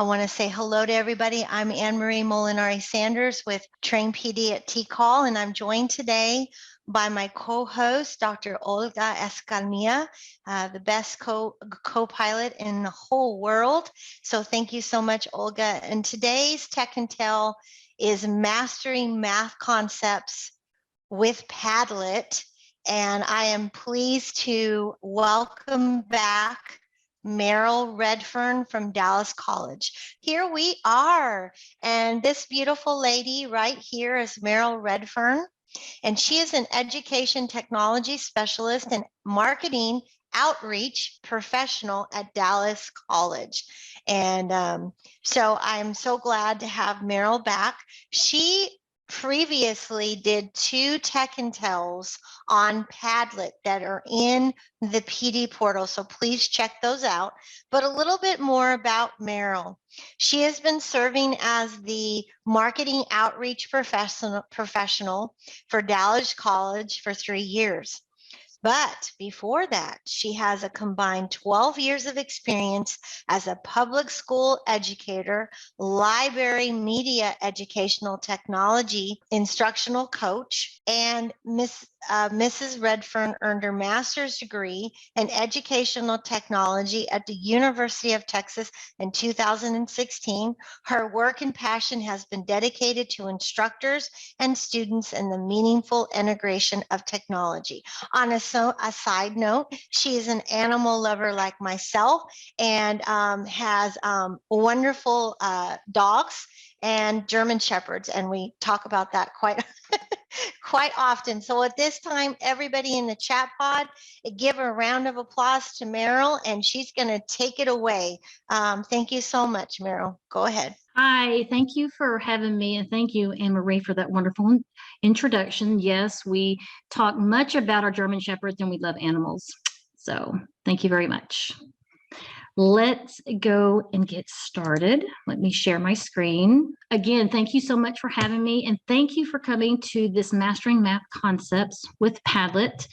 I want to say hello to everybody. I'm Anne Marie Molinari Sanders with Train PD at TCall, and I'm joined today by my co-host, Dr. Olga Escamilla, the best co-pilot in the whole world. So thank you so much, Olga. And today's Tech and Tell is Mastering Math Concepts with Padlet. And I am pleased to welcome back Meryl Redfern from Dallas College. Here we are. And this beautiful lady right here is Meryl Redfern. And she is an education technology specialist and marketing outreach professional at Dallas College. And so I'm so glad to have Meryl back. She previously did 2 Tech and Tells on Padlet that are in the PD portal, so please check those out. But a little bit more about Meryl. She has been serving as the marketing outreach professional for Dallas College for 3 years. But before that, she has a combined 12 years of experience as a public school educator, library media educational technology instructional coach, and Mrs. Redfern earned her master's degree in educational technology at the University of Texas in 2016. Her work and passion has been dedicated to instructors and students in the meaningful integration of technology. On a side note, she is an animal lover like myself and has wonderful dogs and German Shepherds, and we talk about that quite quite often. So at this time, everybody in the chat pod, give a round of applause to Meryl, and she's going to take it away. Thank you so much, Meryl. Go ahead. Hi, thank you for having me, and thank you, Anne Marie, for that wonderful introduction. Yes, we talk much about our German Shepherds, and we love animals. So thank you very much. Let's go and get started. Let me share my screen. Again, thank you so much for having me, and thank you for coming to this Mastering Math Concepts with Padlet.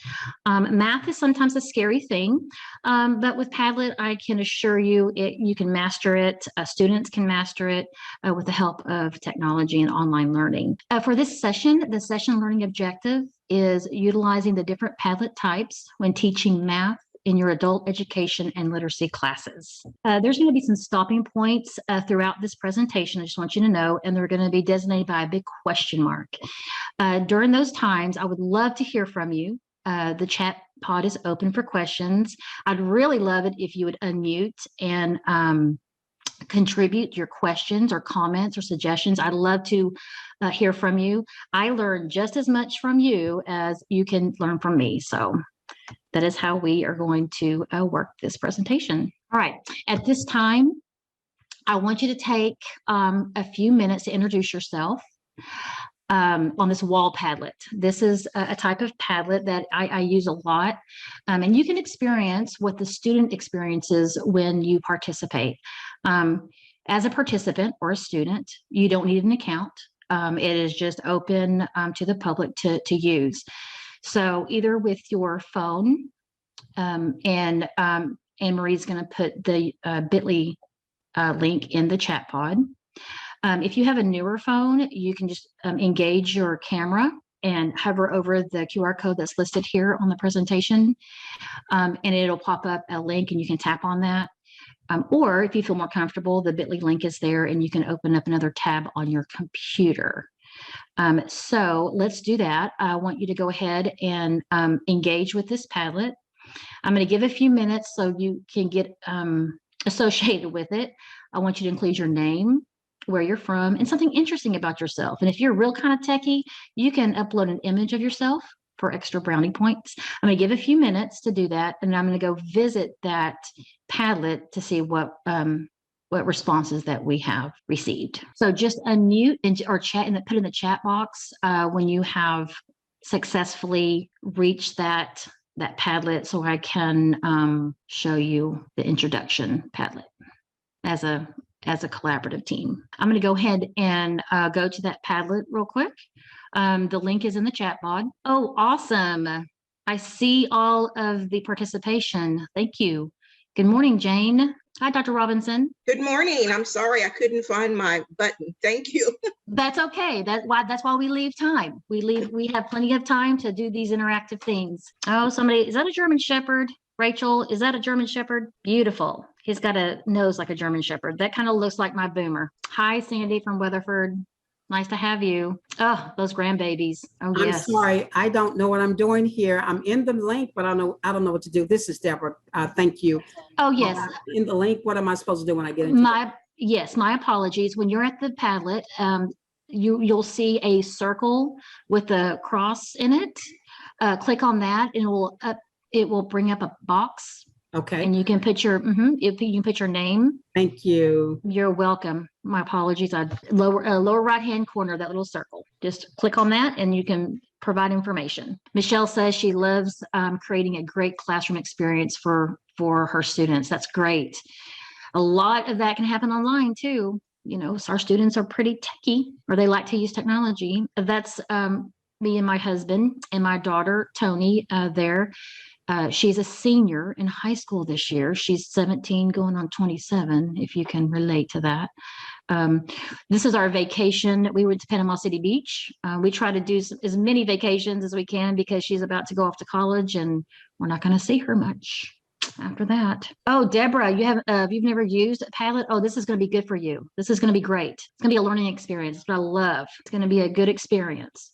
Math is sometimes a scary thing, but with Padlet, I can assure you you can master it. Students can master it with the help of technology and online learning. For this session, the session learning objective is utilizing the different Padlet types when teaching math in your adult education and literacy classes. There's going to be some stopping points throughout this presentation, I just want you to know, and they're going to be designated by a big question mark. During those times, I would love to hear from you. The chat pod is open for questions. I'd really love it if you would unmute and contribute your questions or comments or suggestions. I'd love to hear from you. I learn just as much from you as you can learn from me. So that is how we are going to work this presentation. All right, at this time, I want you to take a few minutes to introduce yourself on this wall Padlet. This is a type of Padlet that I use a lot, and you can experience what the student experiences when you participate. As a participant or a student, you don't need an account. It is just open to the public to use. So either with your phone, and Anne-Marie's going to put the bit.ly link in the chat pod. If you have a newer phone, you can just engage your camera and hover over the QR code that's listed here on the presentation, and it'll pop up a link and you can tap on that. Or if you feel more comfortable, the bit.ly link is there and you can open up another tab on your computer. So let's do that. I want you to go ahead and engage with this Padlet. I'm going to give a few minutes so you can get associated with it. I want you to include your name, where you're from, and something interesting about yourself. And if you're real kind of techie, you can upload an image of yourself for extra brownie points. I'm going to give a few minutes to do that, and I'm going to go visit that Padlet to see what responses that we have received. So just unmute or chat and put in the chat box when you have successfully reached that Padlet, so I can show you the introduction Padlet as a collaborative team. I'm going to go ahead and go to that Padlet real quick. The link is in the chat pod. Oh, awesome. I see all of the participation. Thank you. Good morning, Jane. Hi, Dr. Robinson. Good morning. I'm sorry I couldn't find my button. Thank you. That's okay. That's why we leave time. We have plenty of time to do these interactive things. Oh, somebody, is that a German Shepherd? Rachel, is that a German Shepherd? Beautiful. He's got a nose like a German Shepherd. That kind of looks like my Boomer. Hi, Sandy from Weatherford. Nice to have you. Oh, those grandbabies. Oh, yes. I'm sorry, I don't know what I'm doing here. I'm in the link, but I don't know what to do. This is Deborah. Thank you. Oh, yes. In the link, what am I supposed to do when I get into Yes, my apologies. When you're at the Padlet, you'll see a circle with a cross in it. Click on that, and it will bring up a box. Okay. And you can put your you can put your name. Thank you. You're welcome. My apologies. Lower right hand corner, that little circle. Just click on that, and you can provide information. Michelle says she loves creating a great classroom experience for her students. That's great. A lot of that can happen online too. You know, so our students are pretty techie, or they like to use technology. That's me and my husband and my daughter Tony there. She's a senior in high school this year. She's 17 going on 27, if you can relate to that. This is our vacation. We went to Panama City Beach. We try to do as many vacations as we can because she's about to go off to college, and we're not going to see her much after that. Oh, Deborah, you've never used Padlet? Oh, this is going to be good for you. This is going to be great. It's going to be a learning experience. It's what I love. It's going to be a good experience.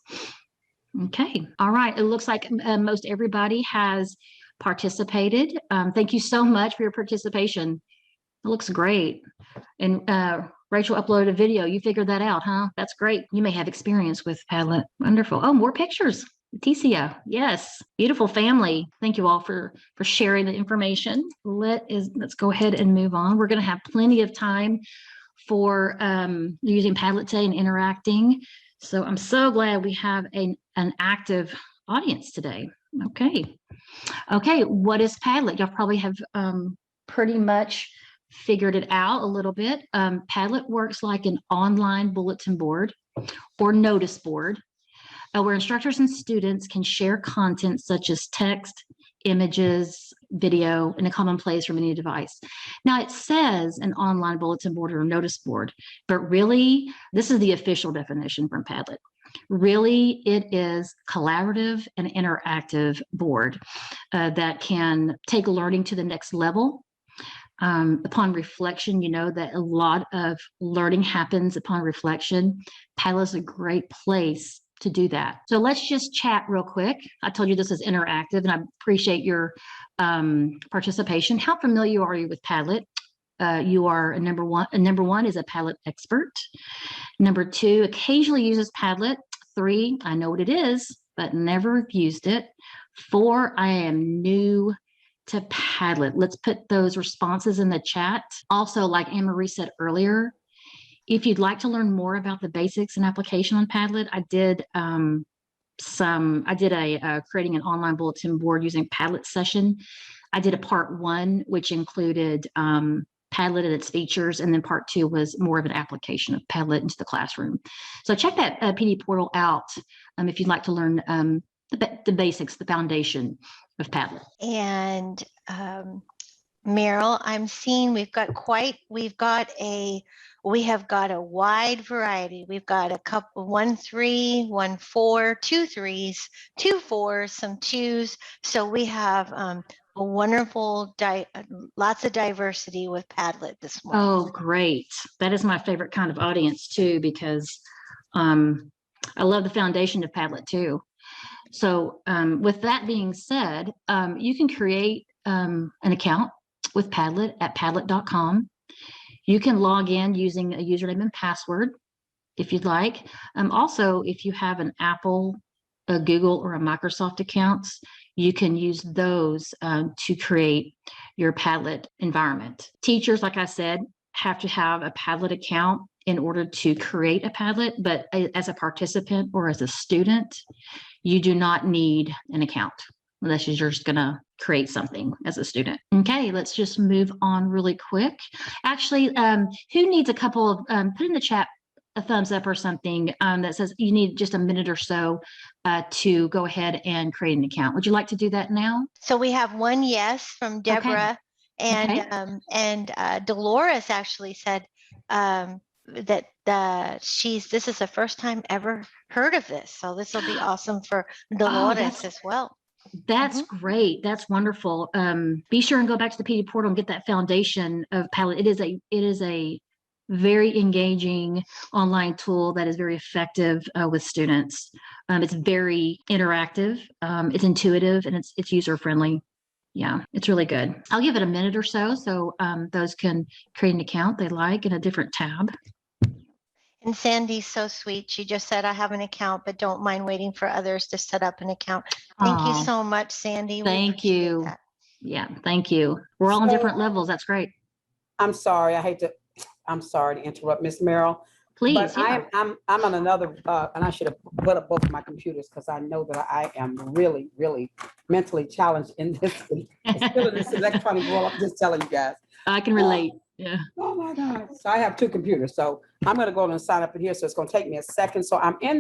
Okay. All right. It looks like most everybody has participated. Thank you so much for your participation. It looks great. And Rachel uploaded a video. You figured that out, huh? That's great. You may have experience with Padlet. Wonderful. Oh, more pictures. Ticia. Yes. Beautiful family. Thank you all for sharing the information. Let's go ahead and move on. We're going to have plenty of time for using Padlet today and interacting. So I'm so glad we have an active audience today. Okay, what is Padlet? Y'all probably have pretty much figured it out a little bit. Padlet works like an online bulletin board or notice board where instructors and students can share content such as text, images, video in a common place from any device. Now it says an online bulletin board or notice board, but really this is the official definition from Padlet. Really, it is collaborative and interactive board that can take learning to the next level. Upon reflection, you know that a lot of learning happens upon reflection. Padlet is a great place to do that. So let's just chat real quick. I told you this is interactive, and I appreciate your participation. How familiar are you with Padlet? You are number one is a Padlet expert. Number two, occasionally uses Padlet. 3, I know what it is, but never used it. 4, I am new to Padlet. Let's put those responses in the chat. Also, like Anne-Marie said earlier, if you'd like to learn more about the basics and application on Padlet, I did creating an online bulletin board using Padlet session. I did a part 1, which included Padlet and its features, and then part 2 was more of an application of Padlet into the classroom. So check that PD portal out if you'd like to learn the basics, the foundation of Padlet. And Meryl, I'm seeing we have got a wide variety. We've got a couple, 1 3, 1 4, 2 3s, 2 4s, some 2s. So we have a wonderful, lots of diversity with Padlet this morning. Oh, great. That is my favorite kind of audience too, because I love the foundation of Padlet too. So with that being said, you can create an account with Padlet at padlet.com. You can log in using a username and password if you'd like. Also, if you have an Apple, a Google, or a Microsoft accounts, you can use those to create your Padlet environment. Teachers, like I said, have to have a Padlet account in order to create a Padlet, but as a participant or as a student, you do not need an account unless you're just going to create something as a student. Okay, let's just move on really quick. Actually, who needs a couple of, put in the chat a thumbs up or something that says you need just a minute or so to go ahead and create an account. Would you like to do that now? So we have one yes from Deborah. Okay. And Okay. Dolores actually said that this is the first time ever heard of this. So this will be awesome for Dolores as well. That's great. That's wonderful. Be sure and go back to the PD portal and get that foundation of Padlet. It is a very engaging online tool that is very effective with students. It's very interactive. It's intuitive and it's user friendly. Yeah, it's really good. I'll give it a minute or so those can create an account they like in a different tab. And Sandy's so sweet. She just said, I have an account, but don't mind waiting for others to set up an account. Thank you so much, Sandy. Thank you. Yeah, thank you. We're all on different levels. That's great. I'm sorry. I'm sorry to interrupt, Miss Merrill. Please. But yeah. I'm on another, and I should have put up both of my computers because I know that I am really, really mentally challenged in this, still in this electronic world. I'm just telling you guys. I can relate. Yeah. Oh my God. So I have two computers. So I'm going to go and sign up in here. So it's going to take me a second. So I'm I'm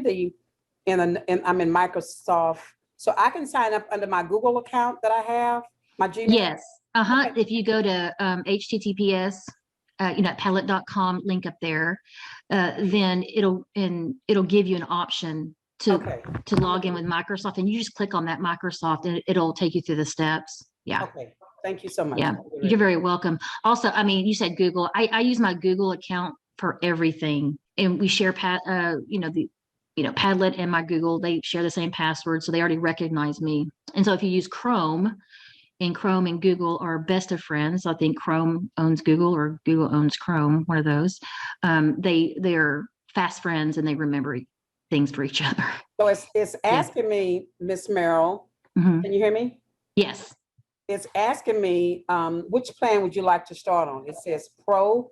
in Microsoft. So I can sign up under my Google account that I have, my Gmail. Yes. Okay. If you go to HTTPS, Padlet.com link up there, then it'll give you an option to log in with Microsoft, and you just click on that Microsoft and it'll take you through the steps. Yeah. Okay. Thank you so much. Yeah, you're very welcome. Also, I mean, you said Google. I use my Google account for everything, and we share Padlet and my Google. They share the same password, so they already recognize me. And so, if you use Chrome and Google are best of friends. I think Chrome owns Google or Google owns Chrome. One of those. They're fast friends, and they remember things for each other. So it's asking me, Miss Merrill. Mm-hmm. Can you hear me? Yes. It's asking me, which plan would you like to start on? It says Pro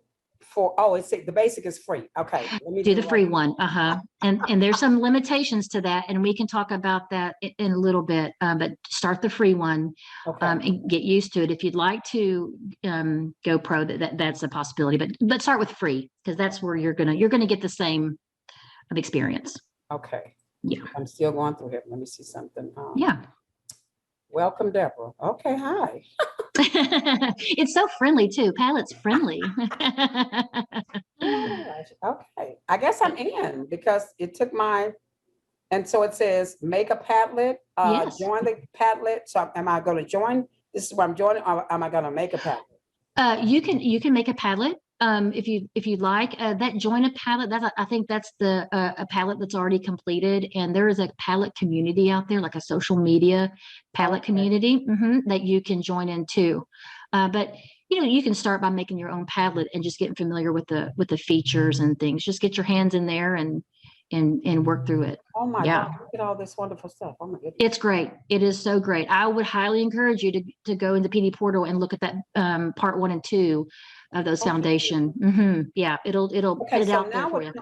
the basic is free. Okay. Let me do the free one. And there's some limitations to that, and we can talk about that in a little bit. But start the free one, and get used to it. If you'd like to go pro, that's a possibility. But start with free because that's where you're gonna get the same experience. Okay. Yeah. I'm still going through it. Let me see something. Yeah. Welcome, Deborah. Okay, hi. It's so friendly too. Padlet's friendly. Okay, I guess I'm in because it took and so it says make a Padlet, Yes. Join the Padlet. So am I going to join? This is where I'm joining, or am I going to make a Padlet? You can make a Padlet. If you'd like that, join a Padlet. I think that's a Padlet that's already completed, and there is a Padlet community out there, like a social media Padlet community that you can join in too. But you can start by making your own Padlet and just getting familiar with the features and things. Just get your hands in there and work through it. Oh my God, look at all this wonderful stuff. Oh my goodness. It's great. It is so great. I would highly encourage you to go in the PD portal and look at that part 1 and 2 of those foundation. Yeah, it'll put it out there for you.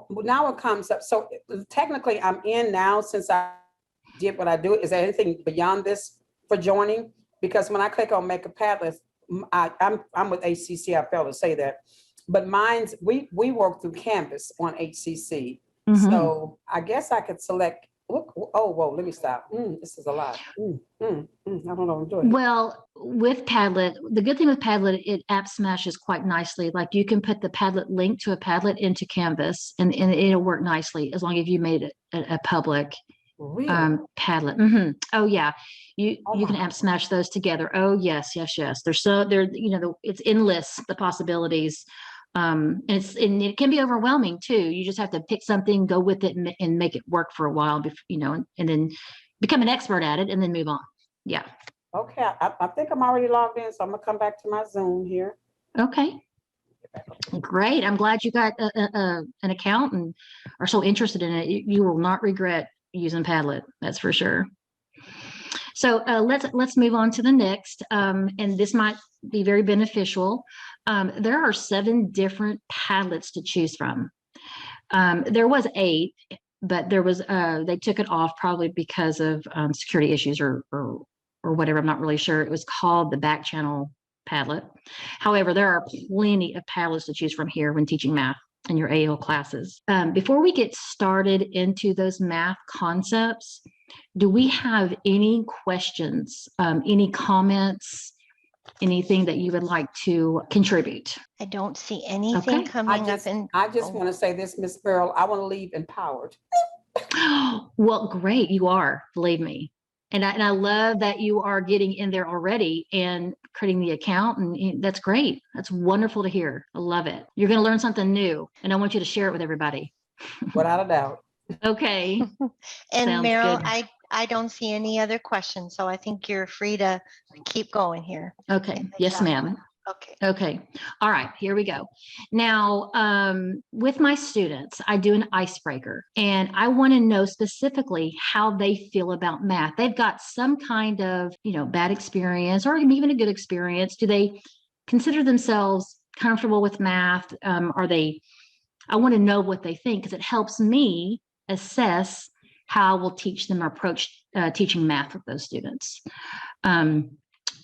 Now it comes up. So technically I'm in now since I did what I do. Is there anything beyond this for joining? Because when I click on make a Padlet, I'm with HCC. I failed to say that, but we work through Canvas on HCC. So I guess I could select. Look, whoa, let me stop. This is a lot. I don't know what I'm doing. Well, with Padlet, the good thing with Padlet, it app smashes quite nicely. Like you can put the Padlet link to a Padlet into Canvas and it'll work nicely as long as you made it a public Padlet. Oh yeah. You can app smash those together. Oh yes. It's endless, the possibilities. And it can be overwhelming too. You just have to pick something, go with it, and make it work for a while, and then become an expert at it, and then move on. Yeah. Okay, I think I'm already logged in, so I'm gonna come back to my Zoom here. Okay. Great. I'm glad you got an account and are so interested in it. You will not regret using Padlet. That's for sure. So let's move on to the next, and this might be very beneficial. There are 7 different Padlets to choose from. There was 8, but there was they took it off probably because of security issues or whatever. I'm not really sure. It was called the back channel Padlet. However, there are plenty of Padlets to choose from here when teaching math in your AL classes. Before we get started into those math concepts, do we have any questions, any comments anything that you would like to contribute? I don't see anything Okay. coming up in. I just oh, want to say this, Miss Pearl, I want to leave empowered. Well, great. You are, believe me. And I love that you are getting in there already and creating the account. And that's great. That's wonderful to hear. I love it. You're going to learn something new. And I want you to share it with everybody. Without a doubt. Okay. And Sounds Meryl, good. I don't see any other questions, so I think you're free to keep going here. Okay. in the Yes, chat. ma'am. Okay. Okay. All right. Here we go. Now, with my students, I do an icebreaker and I want to know specifically how they feel about math. They've got some kind of, bad experience or even a good experience. Do they consider themselves comfortable with math? I want to know what they think because it helps me assess how I will teach them or approach teaching math with those students.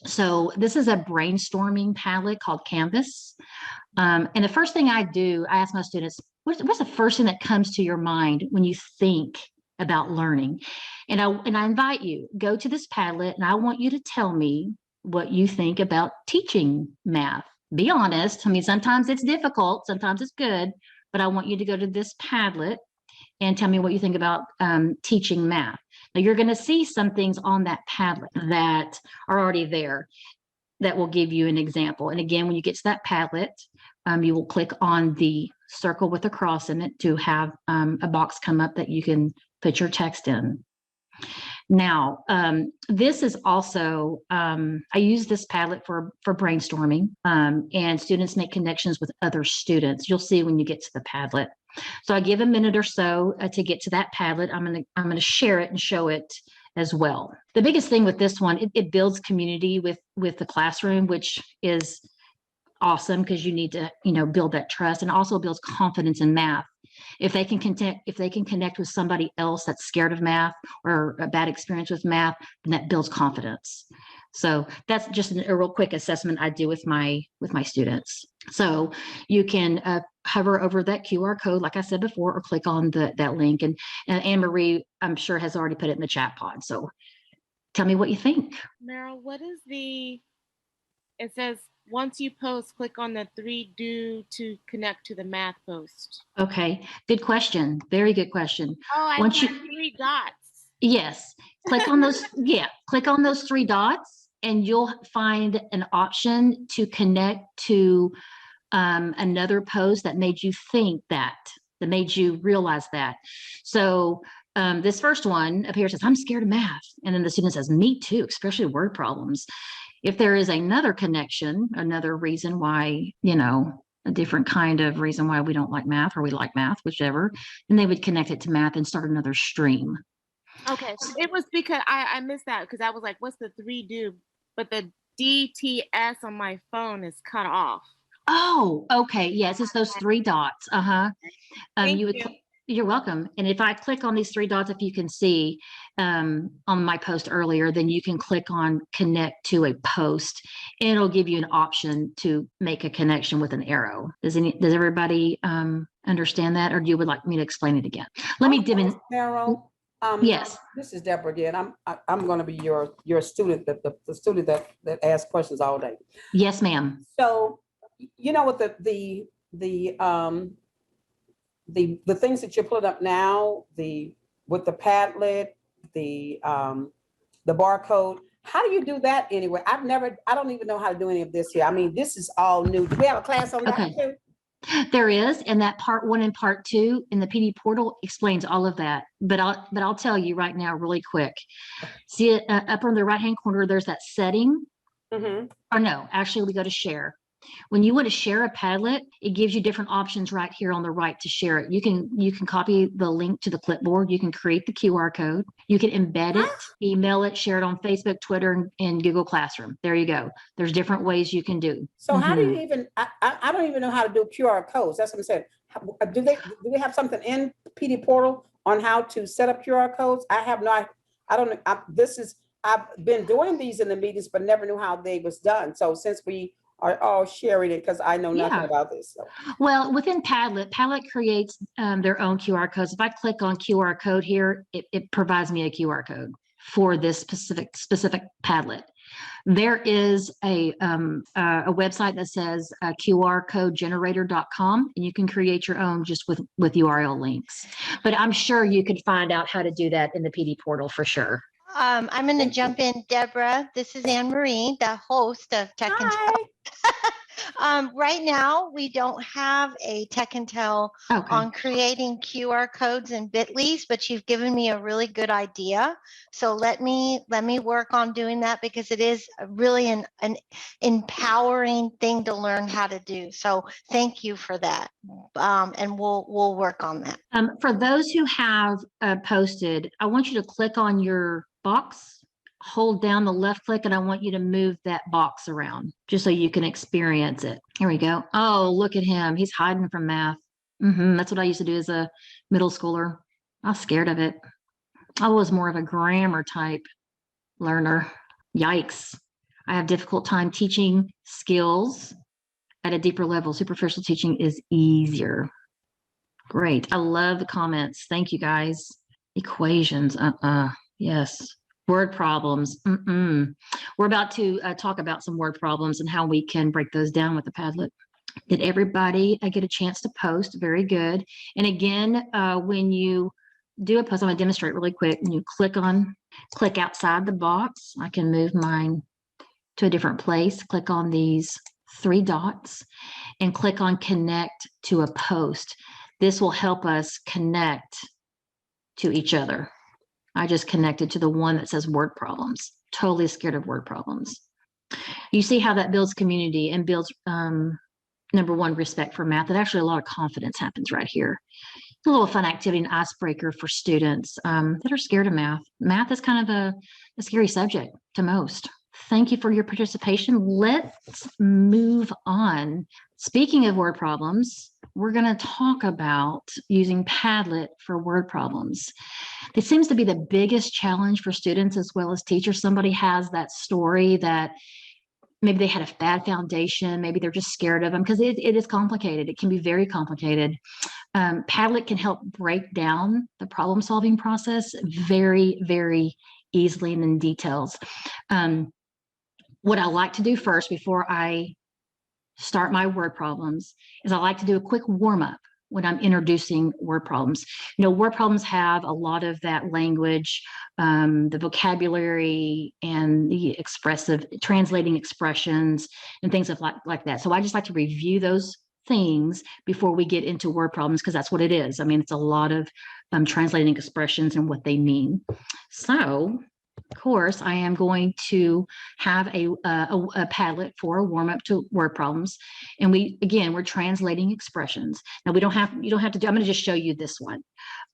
So this is a brainstorming Padlet called Canvas. And the first thing I do, I ask my students, what's the first thing that comes to your mind when you think about learning? And I invite you, go to this Padlet and I want you to tell me what you think about teaching math. Be honest. I mean, sometimes it's difficult, sometimes it's good, but I want you to go to this Padlet and tell me what you think about teaching math. Now, you're going to see some things on that Padlet that are already there that will give you an example. And again, when you get to that Padlet, you will click on the circle with a cross in it to have a box come up that you can put your text in. Now, this is also, I use this Padlet for brainstorming, and students make connections with other students. You'll see when you get to the Padlet. So I give a minute or so to get to that Padlet. I'm gonna share it and show it as well. The biggest thing with this one, it builds community with the classroom, which is awesome because you need to build that trust, and also builds confidence in math. If they can connect with somebody else that's scared of math or a bad experience with math, then that builds confidence. So that's just a real quick assessment I do with my students. So you can hover over that QR code, like I said before, or click on that link. And Anne Marie, I'm sure, has already put it in the chat pod. So tell me what you think. Meryl, what is it says, once you post, click on the 3 do to connect to the math post. Okay, good question. Very good question. Oh, I Once see 3 dots. Yes, click on those. Yeah, click on those 3 dots and you'll find an option to connect to another post that made you think that made you realize that. So this first one up here says, I'm scared of math. And then the student says, me too, especially word problems. If there is another connection, another reason why, a different kind of reason why we don't like math or we like math, whichever, then they would connect it to math and start another stream. Okay, it was because I missed that because I was like, what's the 3 do? But the DTS on my phone is cut off. Oh, okay. Yes, it's those 3 dots. Thank you. You're welcome. And if I click on these 3 dots, if you can see on my post earlier, then you can click on connect to a post and it'll give you an option to make a connection with an arrow. Does everybody understand that, or do you would like me to explain it again? Let me dim in. Meryl, Yes. This is Deborah again. I'm going to be your student, the student that asks questions all day. Yes, ma'am. So, with the things that you're putting up now, with the Padlet, the barcode, how do you do that anyway? I don't even know how to do any of this here. I mean, this is all new. Do we have a class on that too? There is, and that part 1 and part 2 in the PD portal explains all of that. But I'll tell you right now, really quick. See it up on the right-hand corner, there's that setting. Mm-hmm. Or no, actually we go to share. When you want to share a Padlet, it gives you different options right here on the right to share it. You can copy the link to the clipboard. You can create the QR code. You can embed it, email it, share it on Facebook, Twitter, and Google Classroom. There you go. There's different ways you can do. So how do you even, I don't even know how to do QR codes. That's what I'm saying. Do we have something in PD portal on how to set up QR codes? I don't know. I've been doing these in the meetings, but never knew how they was done. So since we are all sharing it, because I know nothing about this. So. Well, within Padlet creates their own QR codes. If I click on QR code here, it provides me a QR code for this specific Padlet. There is a website that says qrcodegenerator.com, and you can create your own just with URL links. But I'm sure you could find out how to do that in the PD portal for sure. I'm going to jump in, Deborah. This is Anne Marie, the host of Tech and Tell. Right now, we don't have a Tech and Tell on creating QR codes and bit.lys, but you've given me a really good idea. So let me work on doing that, because it is really an empowering thing to learn how to do. So thank you for that, and we'll work on that. For those who have posted, I want you to click on your box, hold down the left click, and I want you to move that box around just so you can experience it. Here we go. Oh, look at him. He's hiding from math. That's what I used to do as a middle schooler. I was scared of it. I was more of a grammar type learner. Yikes. I have difficult time teaching skills at a deeper level. Superficial teaching is easier. Great. I love the comments. Thank you, guys. Equations. Yes. Word problems. We're about to talk about some word problems and how we can break those down with the Padlet. Did everybody get a chance to post? Very good. And again, when you do a post, I'm going to demonstrate really quick. When you click outside the box, I can move mine to a different place. Click on these 3 dots and click on connect to a post. This will help us connect to each other. I just connected to the one that says word problems. Totally scared of word problems. You see how that builds community and builds, number one, respect for math. And actually a lot of confidence happens right here. It's a little fun activity, an icebreaker for students that are scared of math. Math is kind of a scary subject to most. Thank you for your participation. Let's move on. Speaking of word problems, we're going to talk about using Padlet for word problems. This seems to be the biggest challenge for students as well as teachers. Somebody has that story that maybe they had a bad foundation, maybe they're just scared of them, because it is complicated. It can be very complicated. Padlet can help break down the problem-solving process very, very easily and in details. What I like to do first before I start my word problems is I like to do a quick warm-up when I'm introducing word problems. You know, word problems have a lot of that language, the vocabulary and the expressive, translating expressions and things like that. So I just like to review those things before we get into word problems, because that's what it is. I mean, it's a lot of translating expressions and what they mean. So, of course, I am going to have a Padlet for a warm-up to word problems. And we're translating expressions. Now you don't have to do, I'm going to just show you this one.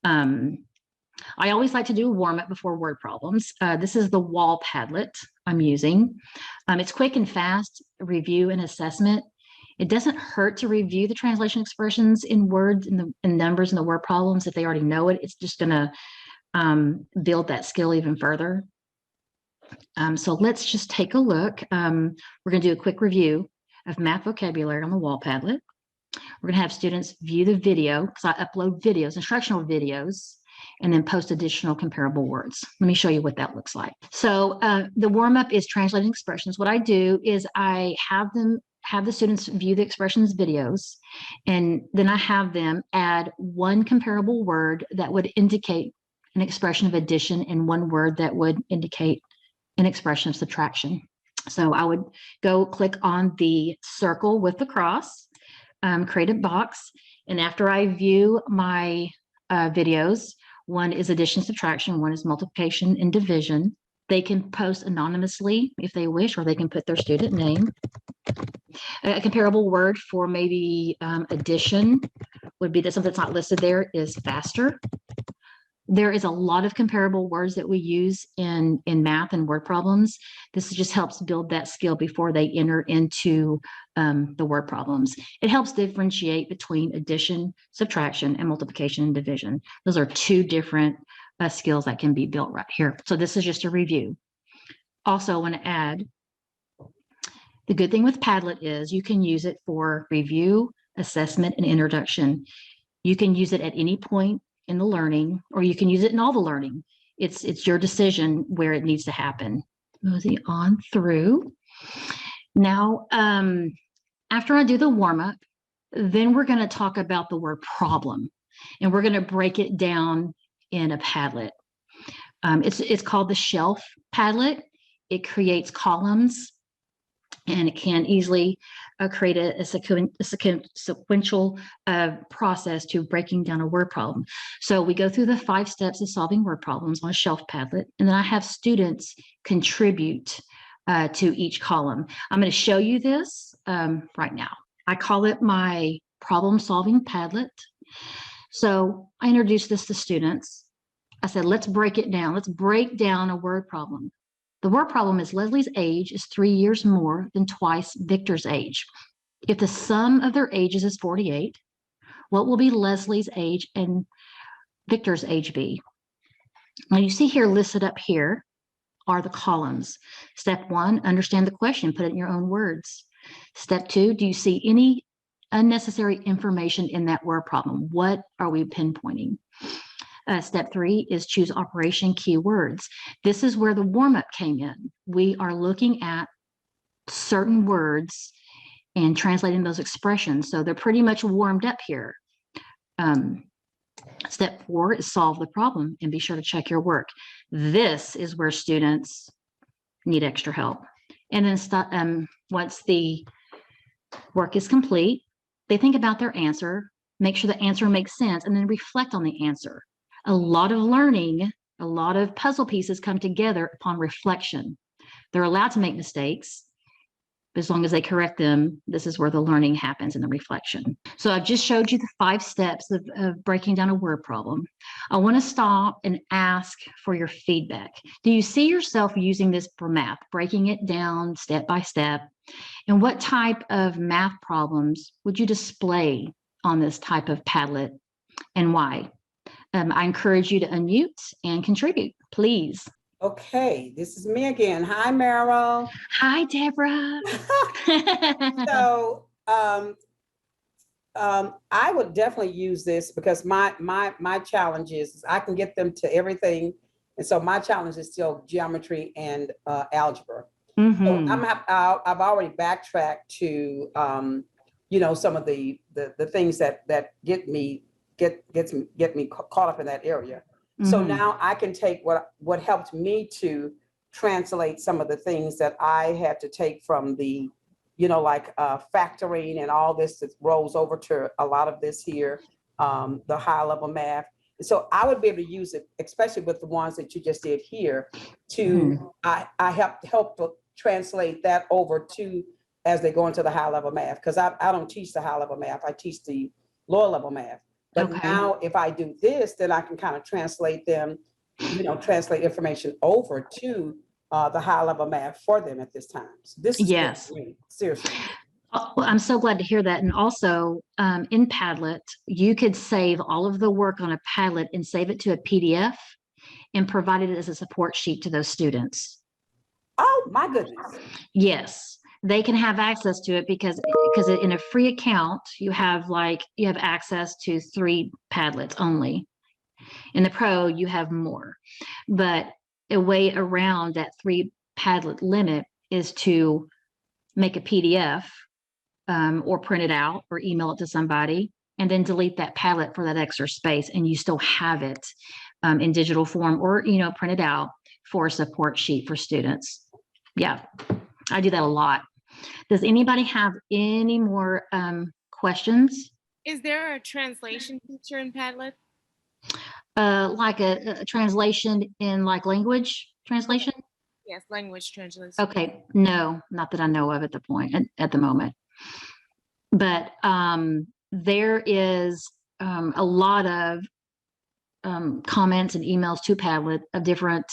I always like to do a warm-up before word problems. This is the wall Padlet I'm using. It's quick and fast review and assessment. It doesn't hurt to review the translation expressions in words and numbers and the word problems if they already know it. It's just going to build that skill even further. So let's just take a look. We're going to do a quick review of math vocabulary on the wall Padlet. We're going to have students view the video, because I upload videos, instructional videos, and then post additional comparable words. Let me show you what that looks like. So the warm-up is translating expressions. What I do is I have the students view the expressions videos, and then I have them add one comparable word that would indicate an expression of addition and one word that would indicate an expression of subtraction. So I would go click on the circle with the cross, create a box, and after I view my videos, one is addition, subtraction, one is multiplication and division. They can post anonymously if they wish, or they can put their student name. A comparable word for maybe addition would be that something that's not listed there is faster. There is a lot of comparable words that we use in math and word problems. This just helps build that skill before they enter into the word problems. It helps differentiate between addition, subtraction, and multiplication and division. Those are 2 different skills that can be built right here. So this is just a review. Also, I want to add, the good thing with Padlet is you can use it for review, assessment, and introduction. You can use it at any point in the learning, or you can use it in all the learning. It's your decision where it needs to happen. Mosey on through. Now, after I do the warm-up, then we're going to talk about the word problem, and we're going to break it down in a Padlet. It's called the shelf Padlet. It creates columns, and it can easily create a sequential process to breaking down a word problem. So we go through the 5 steps of solving word problems on a shelf Padlet, and then I have students contribute to each column. I'm going to show you this right now. I call it my problem-solving Padlet. So I introduced this to students. I said, let's break it down. Let's break down a word problem. The word problem is Leslie's age is 3 years more than twice Victor's age. If the sum of their ages is 48, what will be Leslie's age and Victor's age be? Now you see here listed up here are the columns. Step 1, understand the question, put it in your own words. Step 2, do you see any unnecessary information in that word problem? What are we pinpointing? Step 3 is choose operation keywords. This is where the warm-up came in. We are looking at certain words and translating those expressions. So they're pretty much warmed up here. Step 4 is solve the problem and be sure to check your work. This is where students need extra help. And then once the work is complete, they think about their answer, make sure the answer makes sense, and then reflect on the answer. A lot of learning, a lot of puzzle pieces come together upon reflection. They're allowed to make mistakes, but as long as they correct them, this is where the learning happens in the reflection. So I've just showed you the 5 steps of breaking down a word problem. I want to stop and ask for your feedback. Do you see yourself using this for math, breaking it down step by step? And what type of math problems would you display on this type of Padlet, and why? I encourage you to unmute and contribute, please. Okay, this is me again. Hi, Meryl. Hi, Deborah. So I would definitely use this because my challenge is I can get them to everything. And so my challenge is still geometry and algebra. Mm-hmm. So I've already backtracked to, some of the things that get me caught up in that area. Mm-hmm. So now I can take what helped me to translate some of the things that I had to take from the, factoring and all this that rolls over to a lot of this here, the high level math. So I would be able to use it, especially with the ones that you just did here, to I help to translate that over to as they go into the high level math, because I don't teach the high level math, I teach the lower level math. But now if I do this, then I can kind of translate them, translate information over to the high level math for them at this time. So this is yes, great, seriously. Well, I'm so glad to hear that. And also in Padlet, you could save all of the work on a Padlet and save it to a PDF and provide it as a support sheet to those students. Oh my goodness. Yes, they can have access to it because in a free account, you have access to 3 Padlets only. In the Pro, you have more. But a way around that 3 Padlet limit is to make a PDF or print it out or email it to somebody and then delete that Padlet for that extra space, and you still have it in digital form or print it out for a support sheet for students. Yeah, I do that a lot. Does anybody have any more questions? Is there a translation feature in Padlet? Like a translation in language translation? Yes, language translation. Okay, no, not that I know of at the moment. But there is a lot of comments and emails to Padlet of different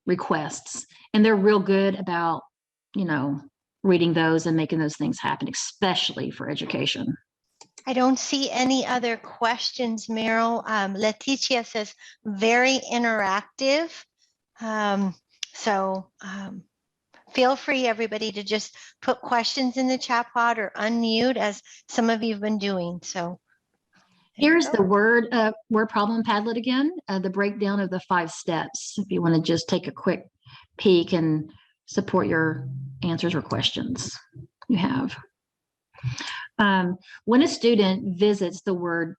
requests, and they're real good about reading those and making those things happen, especially for education. I don't see any other questions, Meryl. Leticia says very interactive. So feel free, everybody, to just put questions in the chat pod or unmute, as some of you have been doing. So here's the word problem Padlet again, the breakdown of the 5 steps. If you want to just take a quick peek and support your answers or questions you have. When a student visits the word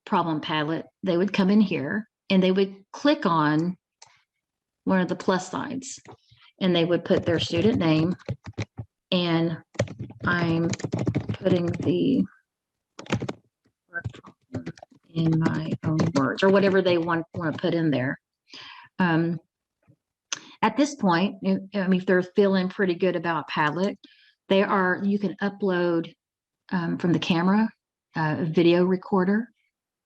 problem Padlet, they would come in here and they would click on one of the plus signs and they would put their student name, and I'm putting the in my own words, or whatever they want to put in there. At this point, I mean, if they're feeling pretty good about Padlet, you can upload from the camera, a video recorder,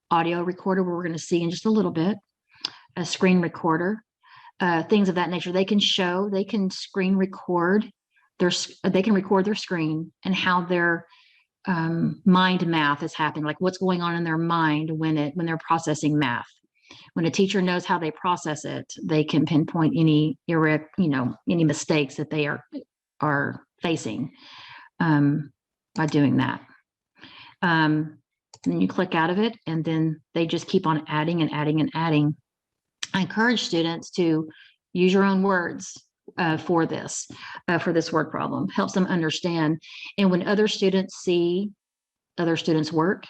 audio recorder, where we're going to see in just a little bit, a screen recorder, things of that nature. They can screen record they can record their screen and how their mind math is happening, like what's going on in their mind when they're processing math. When a teacher knows how they process it, they can pinpoint any any mistakes that they are facing by doing that. Then you click out of it, and then they just keep on adding and adding and adding. I encourage students to use your own words for this word problem. Helps them understand. And when other students see other students' work,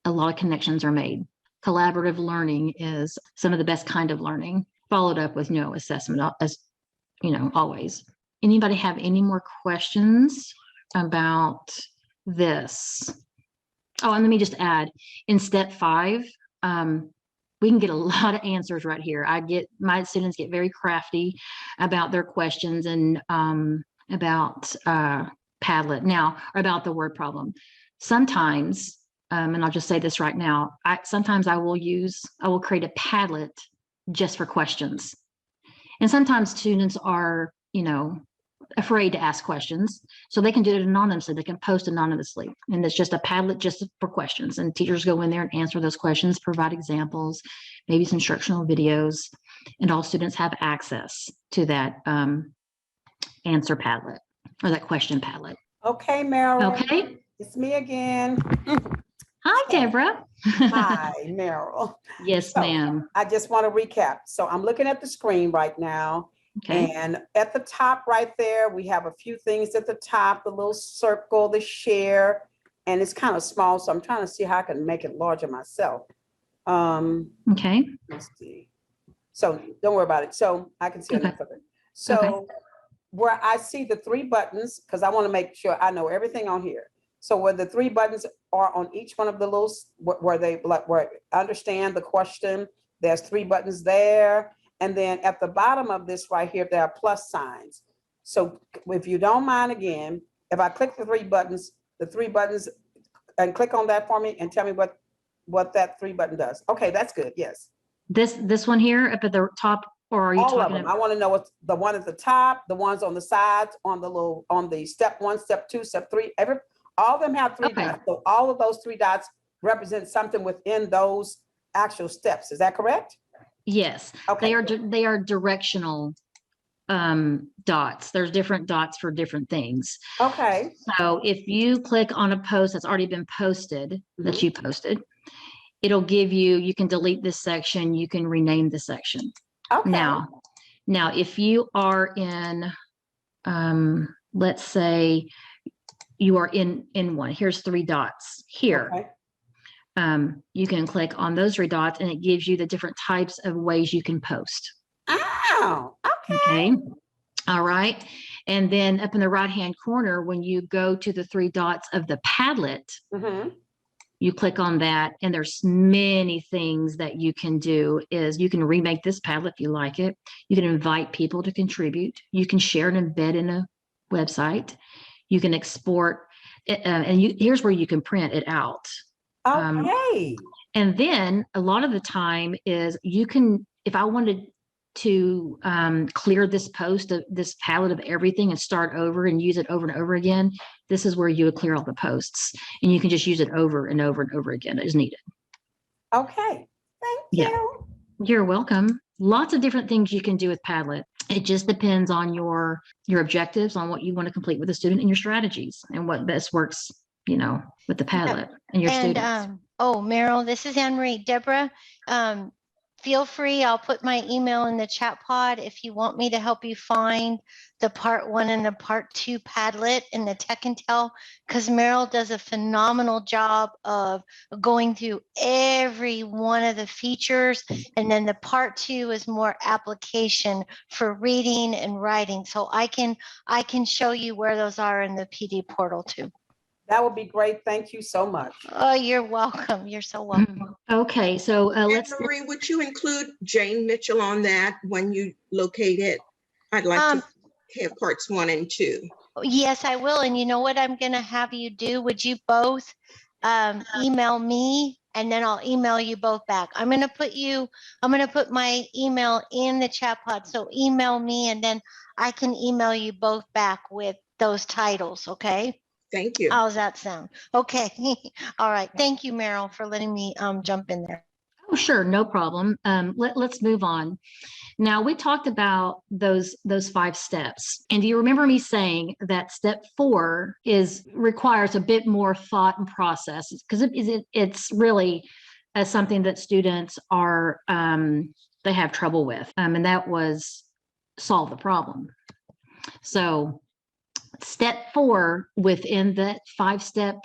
a lot of connections are made. Collaborative learning is some of the best kind of learning, followed up with assessment, as always. Anybody have any more questions about this? Oh, and let me just add, in step 5, we can get a lot of answers right here. My students get very crafty about their questions and about Padlet now, or about the word problem. Sometimes, and I'll just say this right now, sometimes I will create a Padlet just for questions. And sometimes students are, afraid to ask questions, so they can do it anonymously. They can post anonymously, and it's just a Padlet just for questions. And teachers go in there and answer those questions, provide examples, maybe some instructional videos, and all students have access to that answer Padlet, or that question Padlet. Okay, Meryl. Okay. It's me again. Hi, Deborah. Hi, Meryl. Yes, ma'am. I just want to recap. So I'm looking at the screen right now. Okay. And at the top right there, we have a few things at the top, the little circle, the share, and it's kind of small. So I'm trying to see how I can make it larger myself. Okay. Let's see. So don't worry about it. So I can see enough of it. So where I see the 3 buttons, because I want to make sure I know everything on here. So where the 3 buttons are on each one of the little, where I understand the question, there's 3 buttons there. And then at the bottom of this right here, there are plus signs. So if you don't mind, again, if I click the 3 buttons, and click on that for me and tell me what that 3 button does. Okay, that's good. Yes. This one here up at the top, or are you All of talking them. about? I want to know what the one at the top, the ones on the sides, on the step 1, step 2, step 3. All of them have 3 dots. So all of those 3 dots represent something within those actual steps. Is that correct? Yes. Okay. They are directional dots. There's different dots for different things. Okay. So if you click on a post that's already been posted, that you posted, it'll give you can delete this section, you can rename the section. Okay. Now if you are in, let's say you are in one, here's 3 dots here. Okay. You can click on those 3 dots and it gives you the different types of ways you can post. Oh, okay. Okay. All right. And then up in the right-hand corner, when you go to the 3 dots of the Padlet, you click on that, and there's many things that you can do. Is you can remake this Padlet if you like it. You can invite people to contribute. You can share and embed in a website. You can export it, and here's where you can print it out. Okay. And then a lot of the time is if I wanted to clear this this Padlet of everything and start over and use it over and over again, this is where you would clear all the posts, and you can just use it over and over and over again as needed. Okay. Thank you. You're welcome. Lots of different things you can do with Padlet. It just depends on your objectives, on what you want to complete with the student, and your strategies, and what best works, with the Padlet and your students. Meryl, this is Anne Marie. Deborah, feel free. I'll put my email in the chat pod if you want me to help you find the part 1 and the part 2 Padlet in the Tech and Tell, because Meryl does a phenomenal job of going through every one of the features. And then the part 2 is more application for reading and writing. So I can show you where those are in the PD portal too. That would be great. Thank you so much. Oh, you're welcome. You're so welcome. Okay, so let's. Marie, would you include Jane Mitchell on that when you locate it? I'd like to have parts 1 and 2. Yes, I will. And you know what I'm going to have you do? Would you both email me, and then I'll email you both back. I'm going to put my email in the chat pod. So email me, and then I can email you both back with those titles. Okay. Thank you. How's that sound? Okay. All right. Thank you, Meryl, for letting me jump in there. Oh, sure. No problem. Let's move on. Now, we talked about those 5 steps. And do you remember me saying that step 4 requires a bit more thought and process, because it's really something that students are, they have trouble with. And that was solve the problem. So step 4 within that 5-step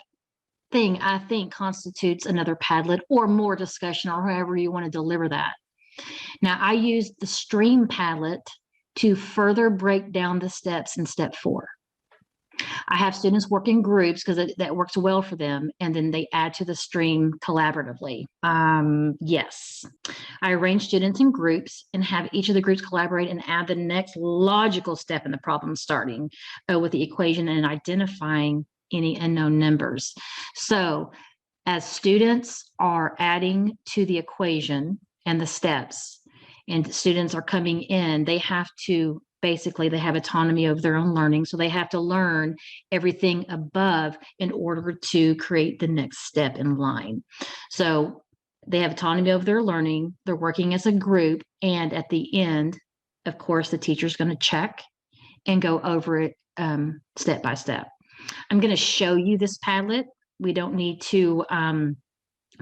thing, I think, constitutes another Padlet or more discussion, or however you want to deliver that. Now, I used the stream Padlet to further break down the steps in step 4. I have students work in groups because that works well for them, and then they add to the stream collaboratively. Yes, I arrange students in groups and have each of the groups collaborate and add the next logical step in the problem, starting with the equation and identifying any unknown numbers. So as students are adding to the equation and the steps, and students are coming in, they have autonomy of their own learning. So they have to learn everything above in order to create the next step in line. So they have autonomy of their learning. They're working as a group. And at the end, of course, the teacher's going to check and go over it step by step. I'm going to show you this Padlet. We don't need to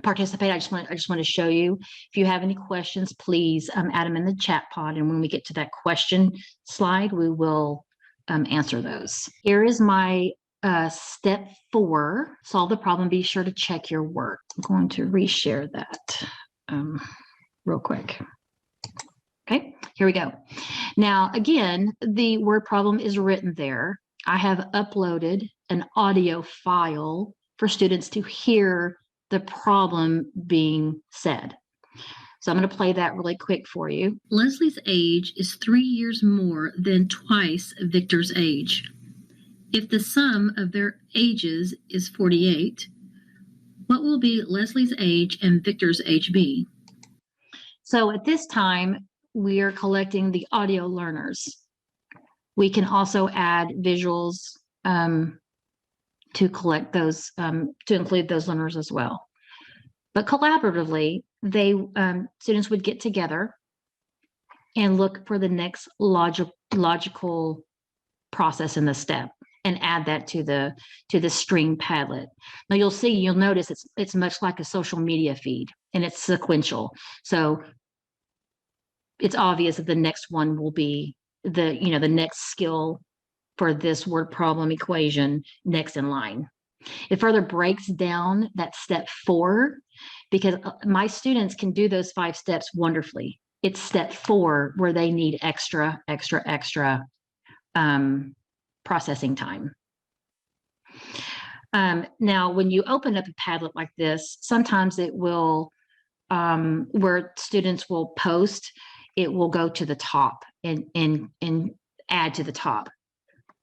participate. I just want to show you. If you have any questions, please add them in the chat pod. And when we get to that question slide, we will answer those. Here is my step 4, solve the problem. Be sure to check your work. I'm going to reshare that real quick. Okay, here we go. Now, again, the word problem is written there. I have uploaded an audio file for students to hear the problem being said. So I'm going to play that really quick for you. Leslie's age is 3 years more than twice Victor's age. If the sum of their ages is 48, what will be Leslie's age and Victor's age be? So at this time, we are collecting the audio learners. We can also add visuals to collect those, to include those learners as well. But collaboratively, students would get together and look for the next logical process in the step and add that to the stream Padlet. Now you'll notice it's much like a social media feed, and it's sequential. So it's obvious that the next one will be the next skill for this word problem equation next in line. It further breaks down that step 4, because my students can do those 5 steps wonderfully. It's step 4 where they need extra processing time. Now, when you open up a Padlet like this, sometimes it will, where students will post, it will go to the top and add to the top.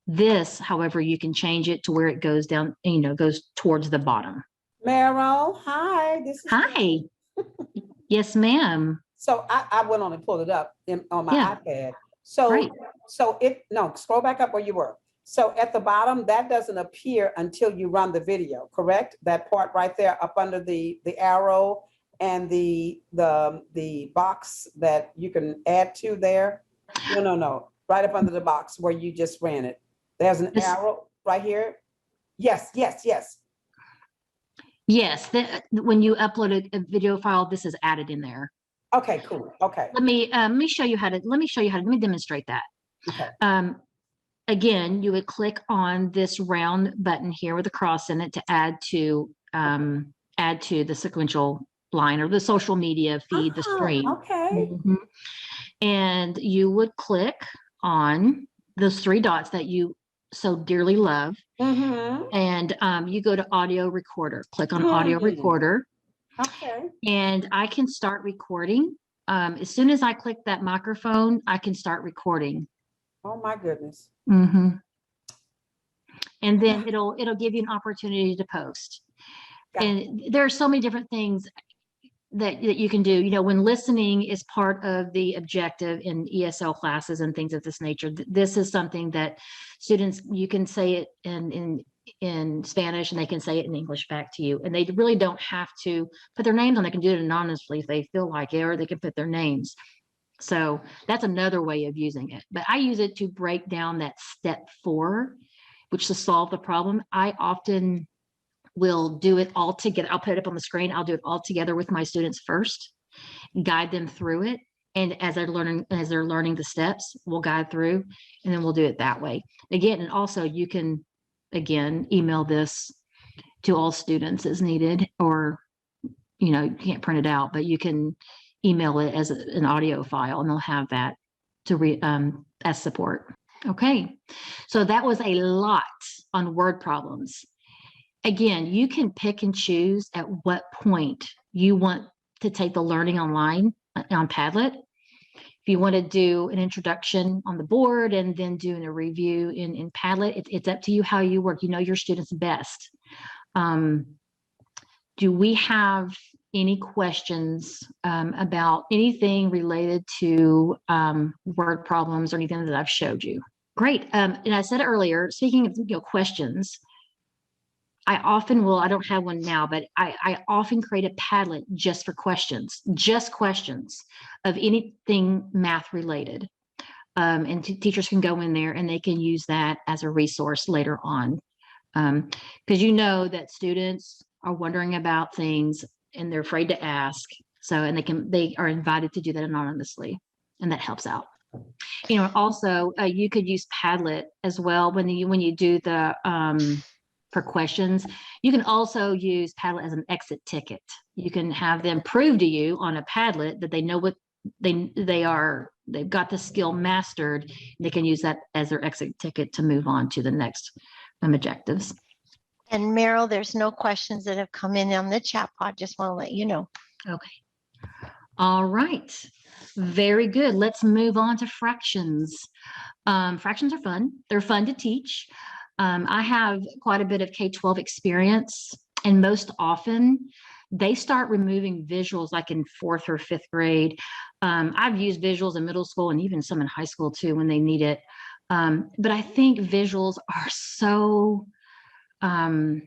This, however, you can change it to where it goes down, goes towards the bottom. Meryl, hi. Hi. Yes, ma'am. So I went on and pulled it up on my iPad. So, Great. Scroll back up where you were. So at the bottom, that doesn't appear until you run the video, correct? That part right there up under the arrow and the box that you can add to there. No. Right up under the box where you just ran it. There's an arrow right here. Yes. Yes, when you upload a video file, this is added in there. Okay, cool. Okay. Let me show you how to, let me demonstrate that. Okay. Again, you would click on this round button here with a cross in it to add to the sequential line or the social media feed, the stream. Okay. And you would click on those three dots that you so dearly love. And you go to audio recorder, click on audio recorder. Okay. And I can start recording. As soon as I click that microphone, I can start recording. Oh my goodness. And then it'll give you an opportunity to post. And there are so many different things that you can do. You know, when listening is part of the objective in ESL classes and things of this nature, this is something that students, you can say it in Spanish and they can say it in English back to you. And they really don't have to put their names on. They can do it anonymously if they feel like it, or they can put their names. So that's another way of using it. But I use it to break down that step 4, which to solve the problem. I often will do it all together. I'll put it up on the screen. I'll do it all together with my students first, guide them through it. And as they're learning the steps, we'll guide through, and then we'll do it that way. Again, and also you can, again, email this to all students as needed, or, you know, you can't print it out, but you can email it as an audio file, and they'll have that to as support. Okay, so that was a lot on word problems. Again, you can pick and choose at what point you want to take the learning online on Padlet. If you want to do an introduction on the board and then doing a review in Padlet, it's up to you how you work. You know your students best. Do we have any questions about anything related to word problems or anything that I've showed you? Great. And I said earlier, speaking of questions, I often will, I don't have one now, but I often create a Padlet just for questions of anything math related. And teachers can go in there and they can use that as a resource later on. Because you know that students are wondering about things and they're afraid to ask. So, and they are invited to do that anonymously, and that helps out. You know, also you could use Padlet as well when you do the for questions. You can also use Padlet as an exit ticket. You can have them prove to you on a Padlet that they know what they've got the skill mastered. They can use that as their exit ticket to move on to the next objectives. And Meryl, there's no questions that have come in on the chat pod. Just want to let you know. Okay. All right. Very good. Let's move on to fractions. Fractions are fun. They're fun to teach. I have quite a bit of K-12 experience, and most often they start removing visuals like in 4th or 5th grade. I've used visuals in middle school and even some in high school too when they need it. But I think visuals are so, I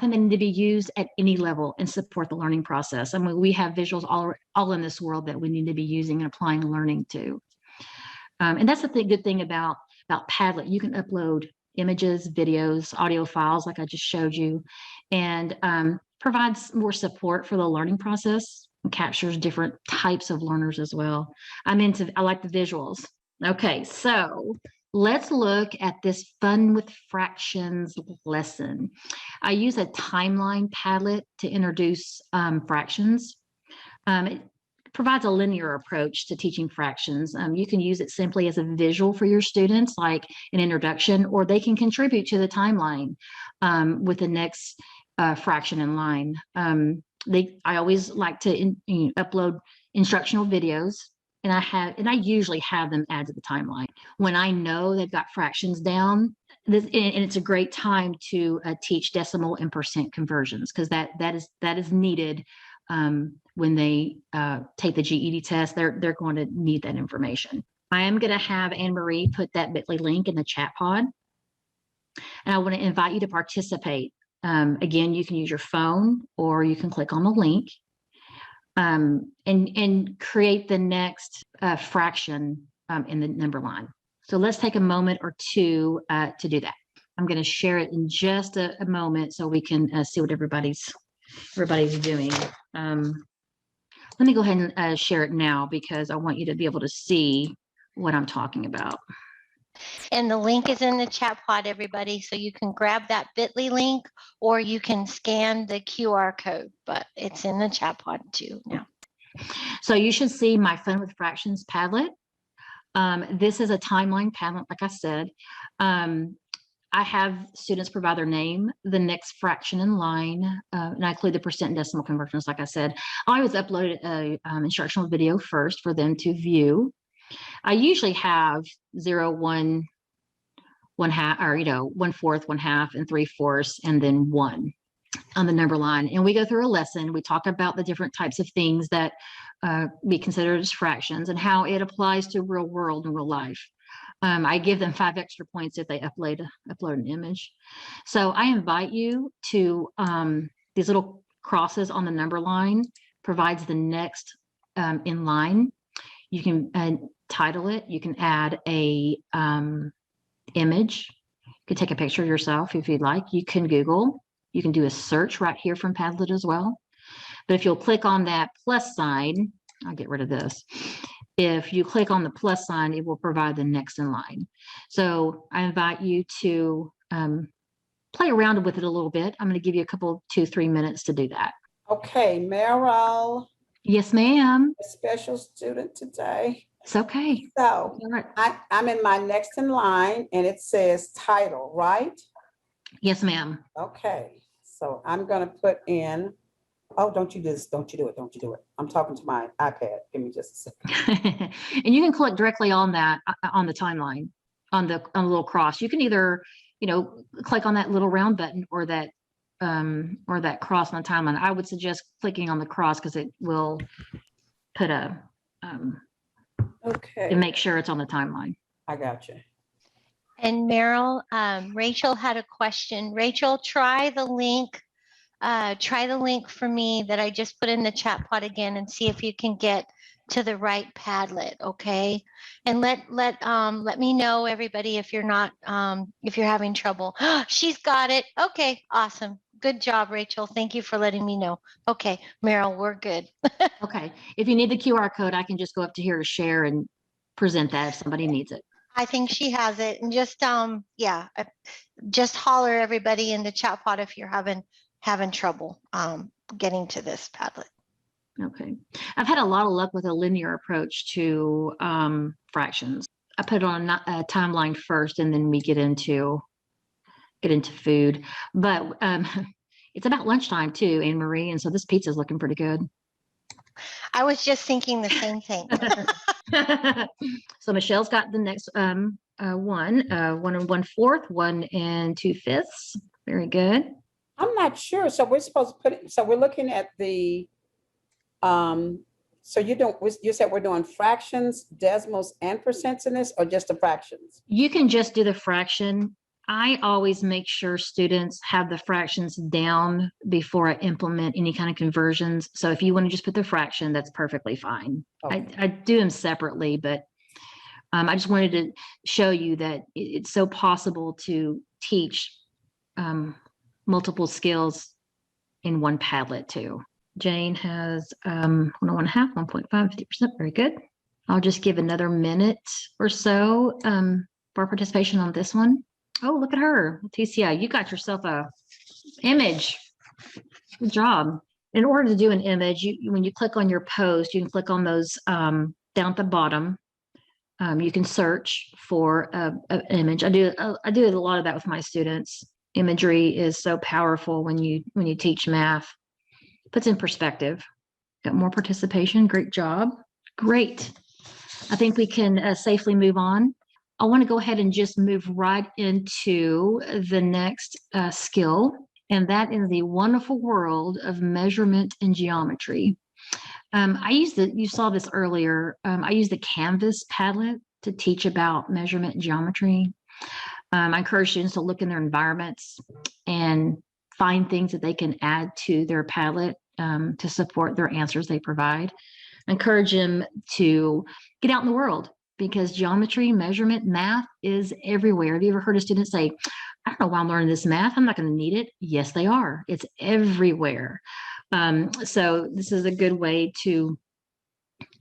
think they need to be used at any level and support the learning process. I mean, we have visuals all in this world that we need to be using and applying learning to. And that's the good thing about Padlet. You can upload images, videos, audio files like I just showed you, and provides more support for the learning process and captures different types of learners as well. I like the visuals. Okay, so let's look at this fun with fractions lesson. I use a timeline Padlet to introduce fractions. It provides a linear approach to teaching fractions. You can use it simply as a visual for your students, like an introduction, or they can contribute to the timeline with the next fraction in line. I always like to upload instructional videos, and I usually have them add to the timeline when I know they've got fractions down. And it's a great time to teach decimal and percent conversions, because that is needed when they take the GED test. They're going to need that information. I am going to have Anne-Marie put that bit.ly link in the chat pod, and I want to invite you to participate. Again, you can use your phone or you can click on the link and create the next fraction in the number line. So let's take a moment or two to do that. I'm going to share it in just a moment so we can see what everybody's doing. Let me go ahead and share it now because I want you to be able to see what I'm talking about. And the link is in the chat pod, everybody. So you can grab that bit.ly link or you can scan the QR code, but it's in the chat pod too now. So you should see my Fun with Fractions Padlet. This is a timeline Padlet, like I said. I have students provide their name, the next fraction in line, and I include the percent and decimal conversions, like I said. I always upload a instructional video first for them to view. I usually have 0, 1, 1/2, or 1/4, 1/2, and 3/4, and then 1 on the number line. And we go through a lesson. We talk about the different types of things that be considered as fractions and how it applies to real world and real life. I give them 5 extra points if they upload an image. So I invite you to these little crosses on the number line provides the next in line. You can title it. You can add a image. You can take a picture of yourself if you'd like. You can Google. You can do a search right here from Padlet as well. But if you'll click on that plus sign, I'll get rid of this. If you click on the plus sign, it will provide the next in line. So I invite you to play around with it a little bit. I'm going to give you a couple, 2-3 minutes to do that. Okay, Meryl. Yes, ma'am. A special student today. It's okay. So Right. I'm in my next in line and it says title, right? Yes, ma'am. Okay, so I'm going to put in, oh, don't you do it. I'm talking to my iPad. Give me just a second. And you can click directly on that on the timeline, on the little cross. You can either, click on that little round button or that cross on the timeline. I would suggest clicking on the cross because it will put a Okay, to make sure it's on the timeline. I got you. And Meryl, Rachel had a question. Rachel, try the link for me that I just put in the chat pod again and see if you can get to the right Padlet, okay? And let me know, everybody, if you're not if you're having trouble. She's got it. Okay, awesome. Good job, Rachel. Thank you for letting me know. Okay, Meryl, we're good. Okay. If you need the QR code, I can just go up to here to share and present that if somebody needs it. I think she has it. And just just holler everybody in the chat pod if you're having trouble getting to this Padlet. Okay. I've had a lot of luck with a linear approach to fractions. I put it on a timeline first and then we get into food. But it's about lunchtime too, Anne Marie, and so this pizza is looking pretty good. I was just thinking the same thing. So Michelle's got the next 1 1/4, 1 2/5. Very good. I'm not sure. So we're supposed to put it, so we're looking at the, so you said we're doing fractions, decimals, and percents in this, or just the fractions? You can just do the fraction. I always make sure students have the fractions down before I implement any kind of conversions. So if you want to just put the fraction, that's perfectly fine. Okay. I do them separately, but I just wanted to show you that it's so possible to teach multiple skills in one Padlet too. Jane has 1 1/2, 1.5, 50%. Very good. I'll just give another minute or so for participation on this one. Oh, look at her. TCI, you got yourself a image. Good job. In order to do an image, when you click on your post, you can click on those down at the bottom. You can search for an image. I do a lot of that with my students. Imagery is so powerful when you teach math. Puts in perspective. Got more participation. Great job. Great. I think we can safely move on. I want to go ahead and just move right into the next skill, and that is the wonderful world of measurement and geometry. You saw this earlier. I use the Canvas Padlet to teach about measurement and geometry. I encourage students to look in their environments and find things that they can add to their Padlet to support their answers they provide. I encourage them to get out in the world, because geometry, measurement, math is everywhere. Have you ever heard a student say, I don't know why I'm learning this math. I'm not going to need it. Yes, they are. It's everywhere. So this is a good way to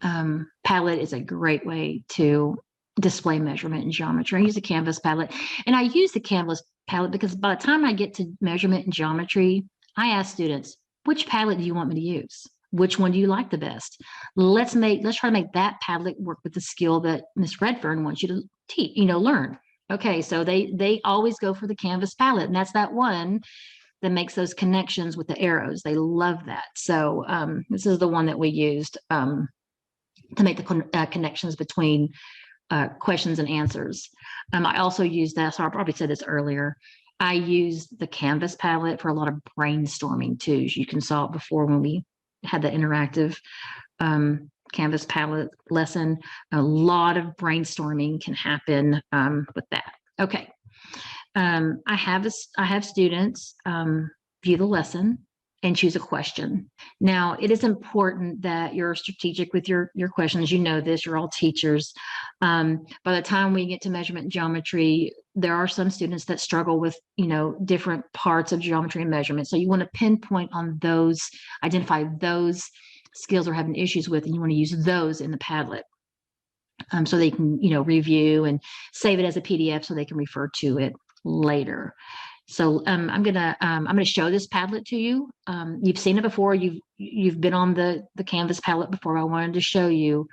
Padlet is a great way to display measurement and geometry. I use a Canvas Padlet, and I use the Canvas Padlet because by the time I get to measurement and geometry, I ask students, which Padlet do you want me to use? Which one do you like the best? Let's try to make that Padlet work with the skill that Miss Redfern wants you to teach, learn. Okay, so they always go for the Canvas Padlet, and that's that one that makes those connections with the arrows. They love that. So this is the one that we used to make the connections between questions and answers. I also use that, so I probably said this earlier. I use the Canvas Padlet for a lot of brainstorming too. As you can saw it before when we had the interactive Canvas Padlet lesson. A lot of brainstorming can happen with that. Okay. I have students view the lesson and choose a question. Now, it is important that you're strategic with your questions. You know this, you're all teachers. By the time we get to measurement and geometry, there are some students that struggle with, different parts of geometry and measurement. So you want to pinpoint on those, identify those skills they're having issues with, and you want to use those in the Padlet. So they can, review and save it as a PDF so they can refer to it later. So I'm gonna show this Padlet to you. You've seen it before. You've been on the Canvas Padlet before. I wanted to show you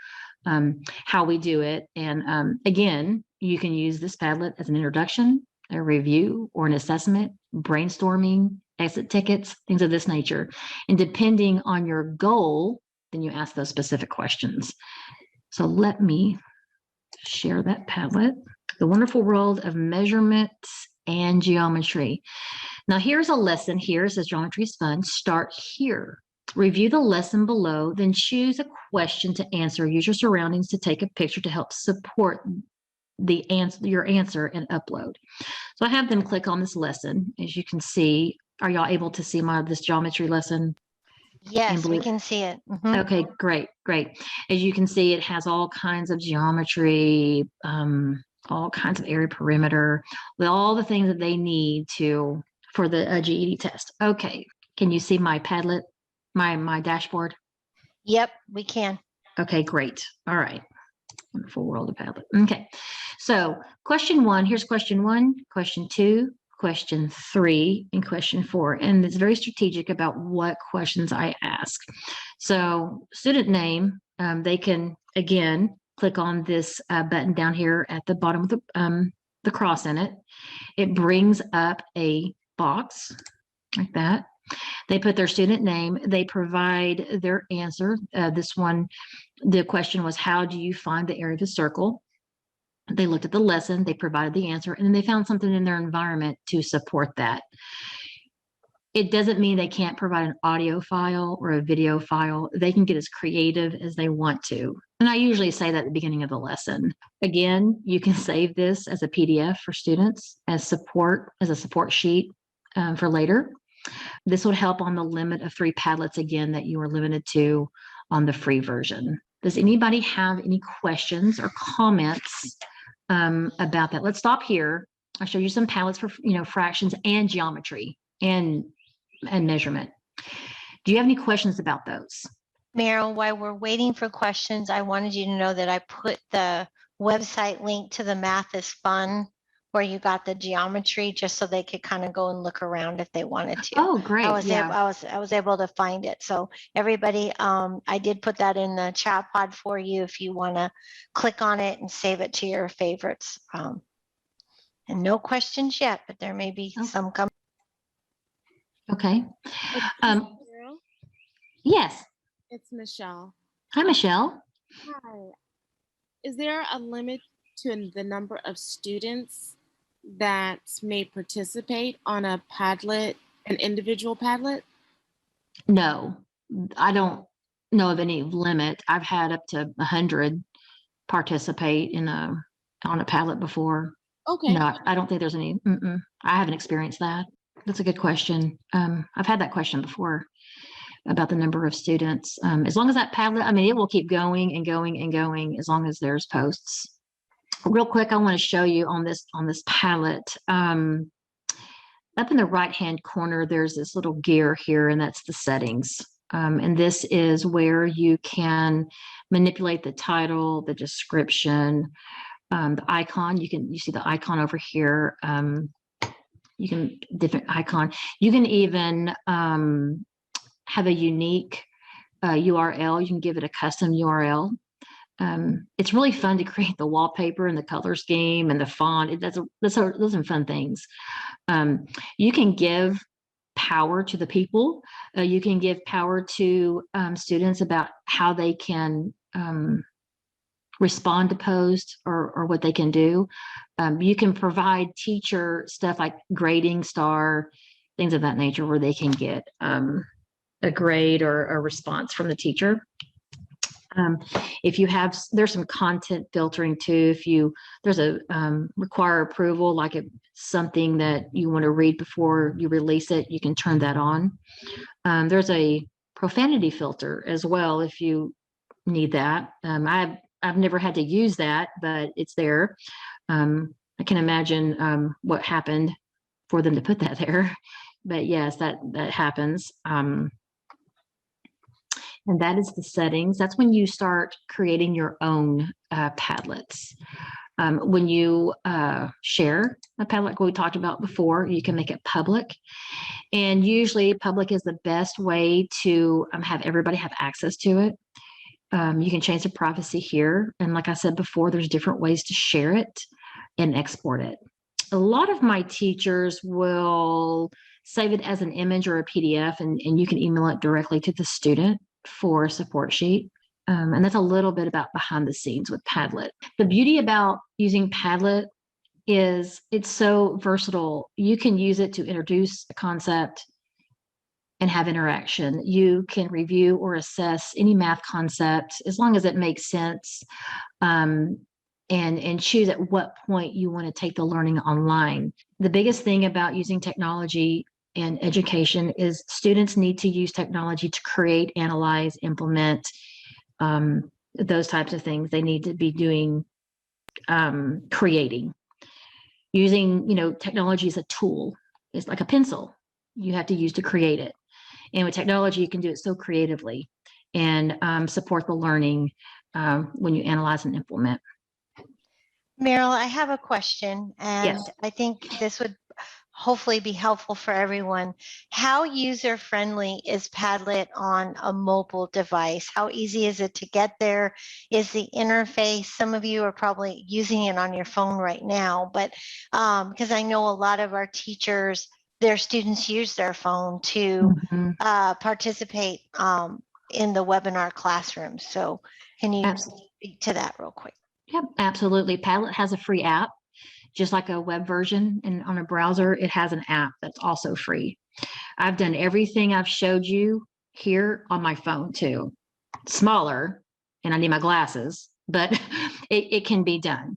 how we do it. And again, you can use this Padlet as an introduction, a review, or an assessment, brainstorming, exit tickets, things of this nature. And depending on your goal, then you ask those specific questions. So let me share that Padlet. The Wonderful World of Measurement and Geometry. Now here's a lesson here. It says geometry is fun. Start here. Review the lesson below, then choose a question to answer. Use your surroundings to take a picture to help support your answer and upload. So I have them click on this lesson. As you can see, are y'all able to see this geometry lesson? Yes, we can see it. Mm-hmm. Okay, great. As you can see, it has all kinds of geometry, all kinds of area perimeter, with all the things that they need for the GED test. Okay, can you see my Padlet, my dashboard? Yep, we can. Okay, great. All right. Wonderful World of Padlet. Okay, so question 1, here's question 1, question 2, question 3, and question 4. And it's very strategic about what questions I ask. So student name, they can, again, click on this button down here at the bottom of the cross in it. It brings up a box like that. They put their student name. They provide their answer. This one, the question was, how do you find the area of the circle? They looked at the lesson, they provided the answer, and then they found something in their environment to support that. It doesn't mean they can't provide an audio file or a video file. They can get as creative as they want to. And I usually say that at the beginning of the lesson. Again, you can save this as a PDF for students as a support sheet for later. This would help on the limit of 3 Padlets, again, that you are limited to on the free version. Does anybody have any questions or comments about that? Let's stop here. I'll show you some Padlets for fractions and geometry and measurement. Do you have any questions about those? Meryl, while we're waiting for questions, I wanted you to know that I put the website link to the Math is Fun, where you got the geometry, just so they could kind of go and look around if they wanted to. Oh, great. I was able to find it. So everybody, I did put that in the chat pod for you if you want to click on it and save it to your favorites. And no questions yet, but there may be some coming. Okay. Meryl? Yes. It's Michelle. Hi, Michelle. Hi. Is there a limit to the number of students that may participate on a Padlet, an individual Padlet? No, I don't know of any limit. I've had up to 100 participate on a Padlet before. Okay. No, I don't think there's any. I haven't experienced that. That's a good question. I've had that question before about the number of students. As long as that Padlet, it will keep going and going and going as long as there's posts. Real quick, I want to show you on this Padlet. Up in the right-hand corner, there's this little gear here, and that's the settings. And this is where you can manipulate the title, the description, the icon. You see the icon over here. You can different icon. You can even have a unique URL. You can give it a custom URL. It's really fun to create the wallpaper and the color scheme and the font. Those are some fun things. You can give power to the people. You can give power to students about how they can respond to posts or what they can do. You can provide teacher stuff like grading, star, things of that nature, where they can get a grade or a response from the teacher. If you have, there's some content filtering too. There's a require approval, like something that you want to read before you release it, you can turn that on. There's a profanity filter as well if you need that. I've never had to use that, but it's there. I can imagine what happened for them to put that there. But yes, that happens. And that is the settings. That's when you start creating your own Padlets. When you share a Padlet, like we talked about before, you can make it public. And usually public is the best way to have everybody have access to it. You can change the privacy here. And like I said before, there's different ways to share it and export it. A lot of my teachers will save it as an image or a PDF, and you can email it directly to the student for a support sheet. And that's a little bit about behind the scenes with Padlet. The beauty about using Padlet is it's so versatile. You can use it to introduce a concept and have interaction. You can review or assess any math concept as long as it makes sense, and choose at what point you want to take the learning online. The biggest thing about using technology and education is students need to use technology to create, analyze, implement, those types of things. They need to be doing creating. Using, technology is a tool. It's like a pencil you have to use to create it. And with technology, you can do it so creatively and support the learning when you analyze and implement. Meryl, I have a question, and Yes. I think this would hopefully be helpful for everyone. How user-friendly is Padlet on a mobile device? How easy is it to get there? Is the interface, some of you are probably using it on your phone right now, but because I know a lot of our teachers, their students use their phone to participate in the webinar classroom. So can you speak to that real quick? Yep, absolutely. Padlet has a free app, just like a web version, and on a browser, it has an app that's also free. I've done everything I've showed you here on my phone too. Smaller, and I need my glasses, but it can be done.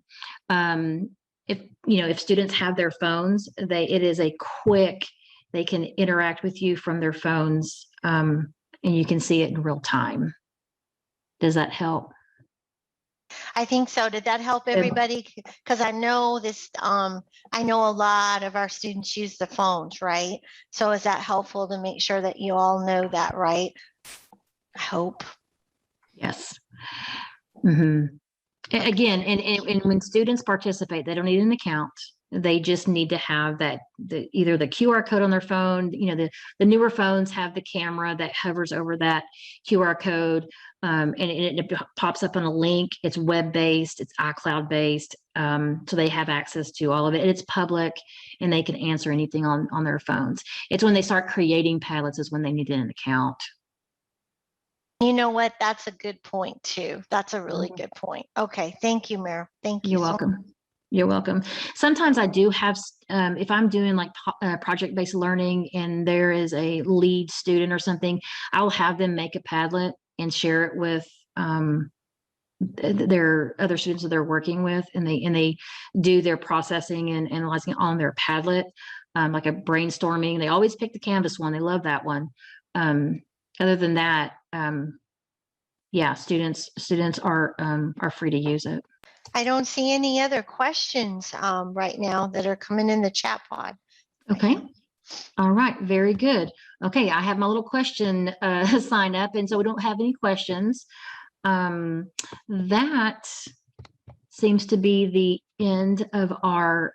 If students have their phones, it is a quick, they can interact with you from their phones, and you can see it in real time. Does that help? I think so. Did that help everybody? Because I know this, I know a lot of our students use the phones, right? So is that helpful to make sure that you all know that, right? I hope. Yes. Again, and when students participate, they don't need an account. They just need to have that, either the QR code on their phone. The newer phones have the camera that hovers over that QR code, and it pops up on a link. It's web-based, it's iCloud-based, so they have access to all of it. It's public, and they can answer anything on their phones. It's when they start creating Padlets is when they need an account. You know what? That's a good point too. That's a really good point. Okay. Thank you, Meryl. Thank you. You're welcome. You're welcome. Sometimes I do have, if I'm doing like project-based learning and there is a lead student or something, I'll have them make a Padlet and share it with their other students that they're working with, and they do their processing and analyzing on their Padlet, like a brainstorming. They always pick the Canvas one. They love that one. Other than that, yeah, students are free to use it. I don't see any other questions right now that are coming in the chat pod. Okay. All right, very good. Okay, I have my little question sign up, and so we don't have any questions. That seems to be the end of our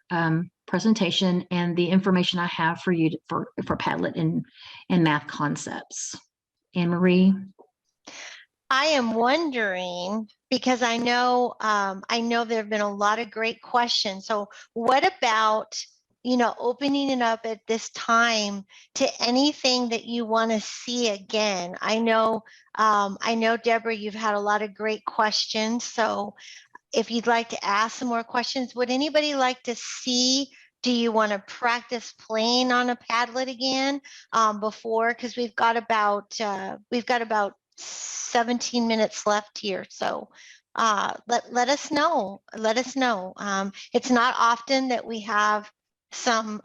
presentation and the information I have for you for Padlet and math concepts. Anne Marie? I am wondering, because I know there have been a lot of great questions. So what about, opening it up at this time to anything that you want to see again? I know, Deborah, you've had a lot of great questions. So if you'd like to ask some more questions, would anybody like to see? Do you want to practice playing on a Padlet again before? Because we've got about 17 minutes left here. So let us know. Let us know. It's not often that we have some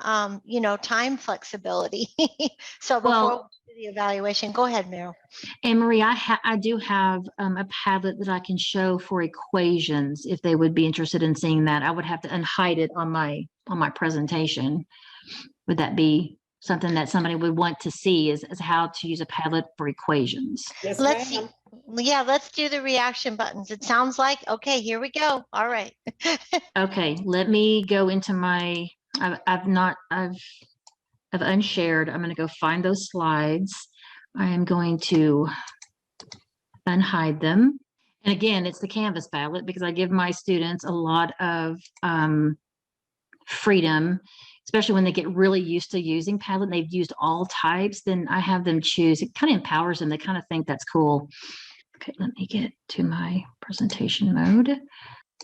time flexibility. So before we do the evaluation, go ahead, Meryl. Anne Marie, I do have a Padlet that I can show for equations if they would be interested in seeing that. I would have to unhide it on my presentation. Would that be something that somebody would want to see, is how to use a Padlet for equations? Yes, Let's see. ma'am. Yeah, let's do the reaction buttons. It sounds like, okay, here we go. All right. Okay, let me go into my, I've unshared. I'm going to go find those slides. I am going to unhide them. And again, it's the Canvas Padlet because I give my students a lot of freedom, especially when they get really used to using Padlet and they've used all types, then I have them choose. It kind of empowers them. They kind of think that's cool. Okay, let me get to my presentation mode.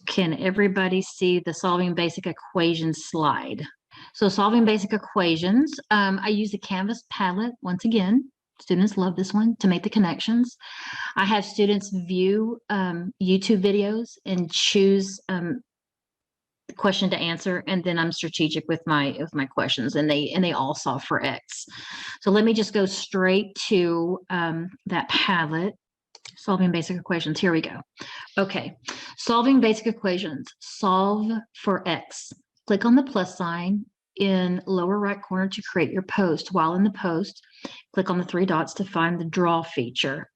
Can everybody see the solving basic equations slide? So solving basic equations, I use the Canvas Padlet once again. Students love this one to make the connections. I have students view YouTube videos and choose the question to answer, and then I'm strategic with my questions, and they all solve for X. So let me just go straight to that Padlet. Solving basic equations. Here we go. Okay, solving basic equations. Solve for X. Click on the plus sign in lower right corner to create your post. While in the post, click on the three dots to find the draw feature.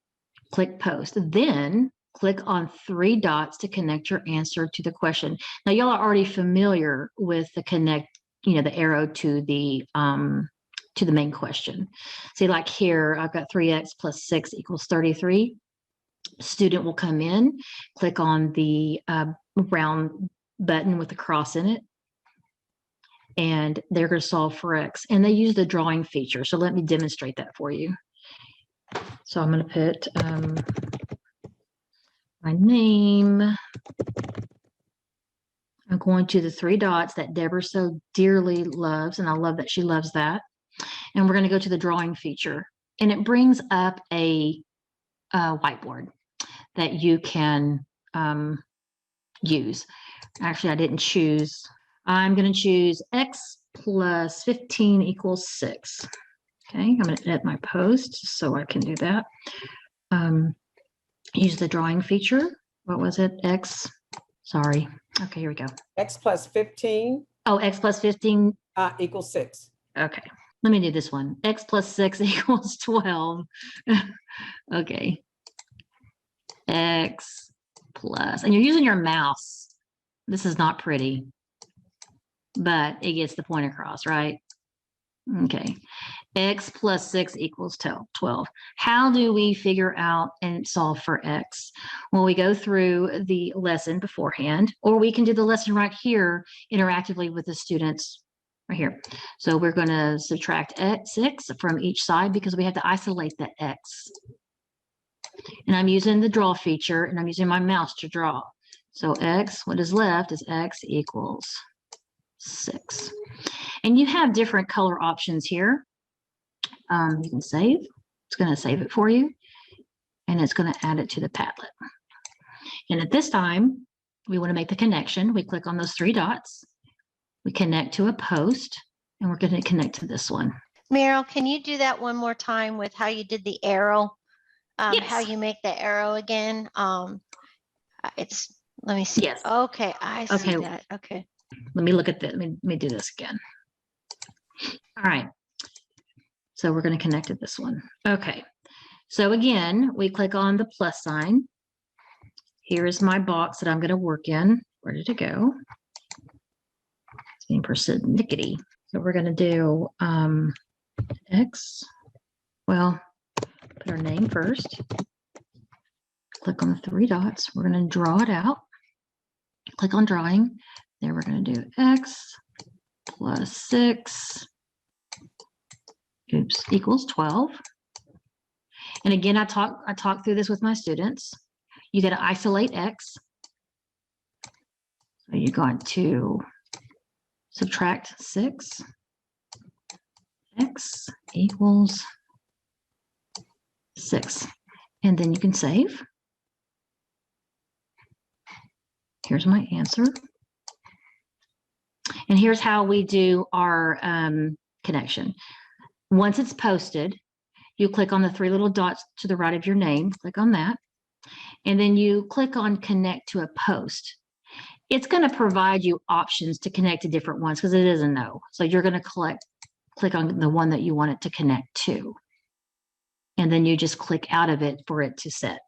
Click post. Then click on three dots to connect your answer to the question. Now, y'all are already familiar with the connect, the arrow to the main question. See, like here, I've got 3x plus 6 equals 33. Student will come in, click on the round button with the cross in it, and they're going to solve for X. And they use the drawing feature. So let me demonstrate that for you. So I'm going to put my name. I'm going to the three dots that Deborah so dearly loves, and I love that she loves that. And we're going to go to the drawing feature, and it brings up a whiteboard that you can use. Actually, I didn't choose. I'm going to choose X plus 15 equals 6. Okay, I'm going to edit my post so I can do that. Use the drawing feature. What was it? X. Sorry. Okay, here we go. X plus 15 Oh, X plus 15 equals 6. Okay, let me do this one. X plus 6 equals 12. Okay. X plus, and you're using your mouse. This is not pretty, but it gets the point across, right? Okay. X plus 6 equals 12. How do we figure out and solve for X? Well, we go through the lesson beforehand, or we can do the lesson right here interactively with the students right here. So we're going to subtract 6 from each side because we have to isolate the X. And I'm using the draw feature, and I'm using my mouse to draw. So X, what is left is X equals 6. And you have different color options here. You can save. It's going to save it for you. And it's going to add it to the Padlet. And at this time, we want to make the connection. We click on those three dots. We connect to a post, and we're going to connect to this one. Meryl, can you do that one more time with how you did the arrow? Yes. How you make the arrow again? Let me see. Yes. Okay, I see Okay. that. Okay. Let me look at this. Let me do this again. All right. So we're going to connect to this one. Okay. So again, we click on the plus sign. Here is my box that I'm going to work in. Where did it go? It's being persnickety. So we're going to do X. Well, put our name first. Click on the 3 dots. We're going to draw it out. Click on drawing. Then we're going to do X plus 6. Oops, equals 12. And again, I talk through this with my students. You got to isolate X. So you're going to subtract 6. X equals 6. And then you can save. Here's my answer. And here's how we do our connection. Once it's posted, you click on the 3 little dots to the right of your name, click on that, and then you click on connect to a post. It's going to provide you options to connect to different ones because it is a no. So you're going to click on the one that you want it to connect to. And then you just click out of it for it to set.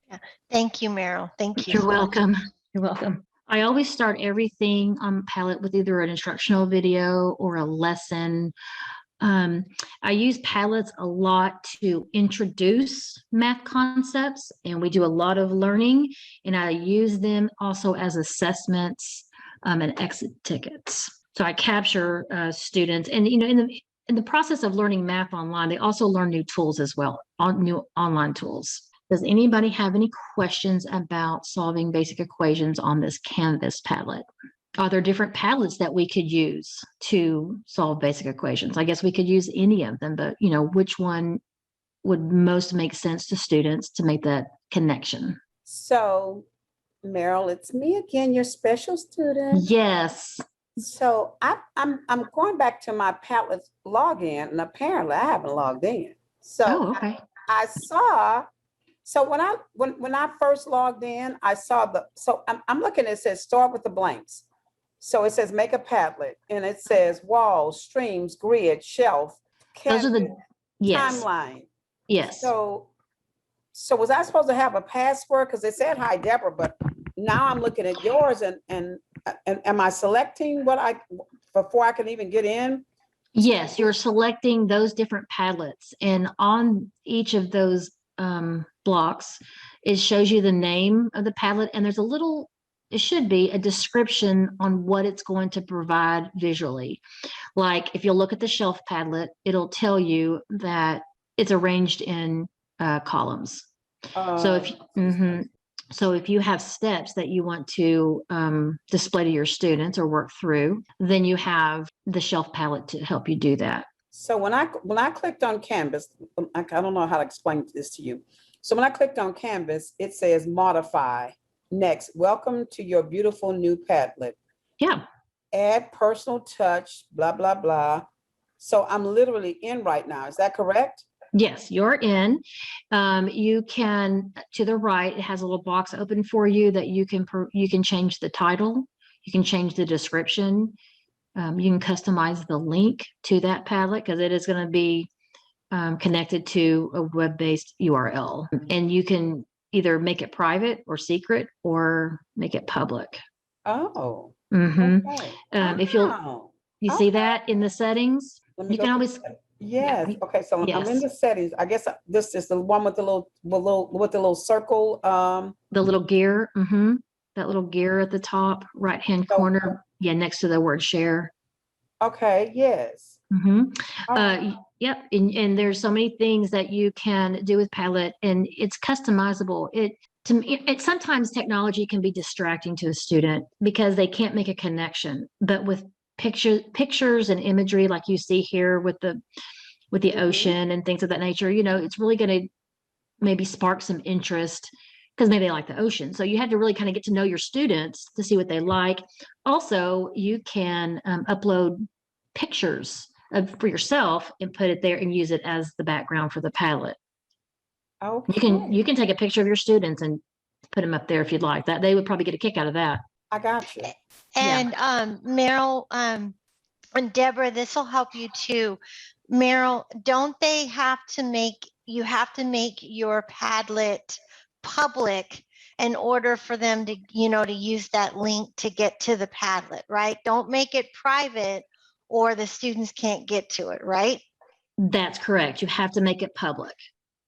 Yeah. Thank you, Meryl. Thank you. You're welcome. You're welcome. I always start everything on Padlet with either an instructional video or a lesson. I use Padlets a lot to introduce math concepts, and we do a lot of learning, and I use them also as assessments and exit tickets. So I capture students, and in the process of learning math online, they also learn new tools as well, new online tools. Does anybody have any questions about solving basic equations on this Canvas Padlet? Are there different Padlets that we could use to solve basic equations? I guess we could use any of them, but which one would most make sense to students to make that connection? So, Meryl, it's me again, your special student. Yes. So I'm going back to my Padlet login, and apparently I haven't logged in. So okay. I saw. So when I first logged in, I saw I'm looking. It says start with the blanks. So it says make a Padlet, and it says walls, streams, grid, shelf, Those are the timeline. Yes. So was I supposed to have a password? Because it said hi, Deborah, but now I'm looking at yours, and am I selecting before I can even get in? Yes, you're selecting those different Padlets, and on each of those blocks, it shows you the name of the Padlet, and there's it should be a description on what it's going to provide visually. Like if you look at the shelf Padlet, it'll tell you that it's arranged in columns. So if you have steps that you want to display to your students or work through, then you have the shelf Padlet to help you do that. So when I clicked on Canvas, I don't know how to explain this to you. So when I clicked on Canvas, it says modify. Next, welcome to your beautiful new Padlet. Yeah. Add personal touch, blah, blah, blah. So I'm literally in right now. Is that correct? Yes, you're in. You can, to the right, it has a little box open for you that you can change the title. You can change the description. You can customize the link to that Padlet because it is going to be connected to a web-based URL. And you can either make it private or secret or make it public. Oh. Mm-hmm. Okay. If you see that in the settings, you can always. Yes. Yeah. Okay. So Yes. I'm in the settings. I guess this is the one with the little circle. The little gear. Mm-hmm. That little gear at the top right-hand corner. Yeah, next to the word share. Okay. Yes. Mm-hmm. Yep. And there's so many things that you can do with Padlet, and it's customizable. Sometimes technology can be distracting to a student because they can't make a connection. But with pictures and imagery, like you see here with the ocean and things of that nature, it's really going to maybe spark some interest because maybe they like the ocean. So you have to really kind of get to know your students to see what they like. Also, you can upload pictures for yourself and put it there and use it as the background for the Padlet. Okay. You can take a picture of your students and put them up there if you'd like. That they would probably get a kick out of that. I got you. And Meryl and Deborah, this will help you too. Meryl, don't they have to make your Padlet public in order for them to, to use that link to get to the Padlet, right? Don't make it private or the students can't get to it, right? That's correct. You have to make it public.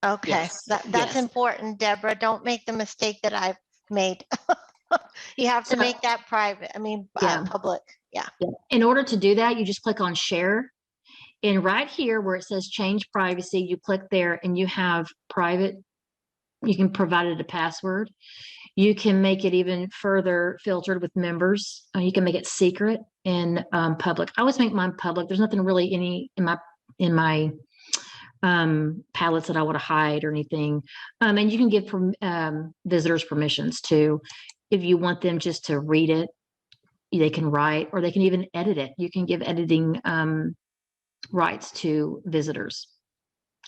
Okay, Yes, that's yes. important, Deborah. Don't make the mistake that I've made. You have to make that private. Yeah. Public. Yeah. In order to do that, you just click on share. And right here where it says change privacy, you click there and you have private. You can provide it a password. You can make it even further filtered with members. You can make it secret and public. I always make mine public. There's nothing really in my Padlets that I want to hide or anything. And you can give visitors permissions too. If you want them just to read it, they can write, or they can even edit it. You can give editing rights to visitors.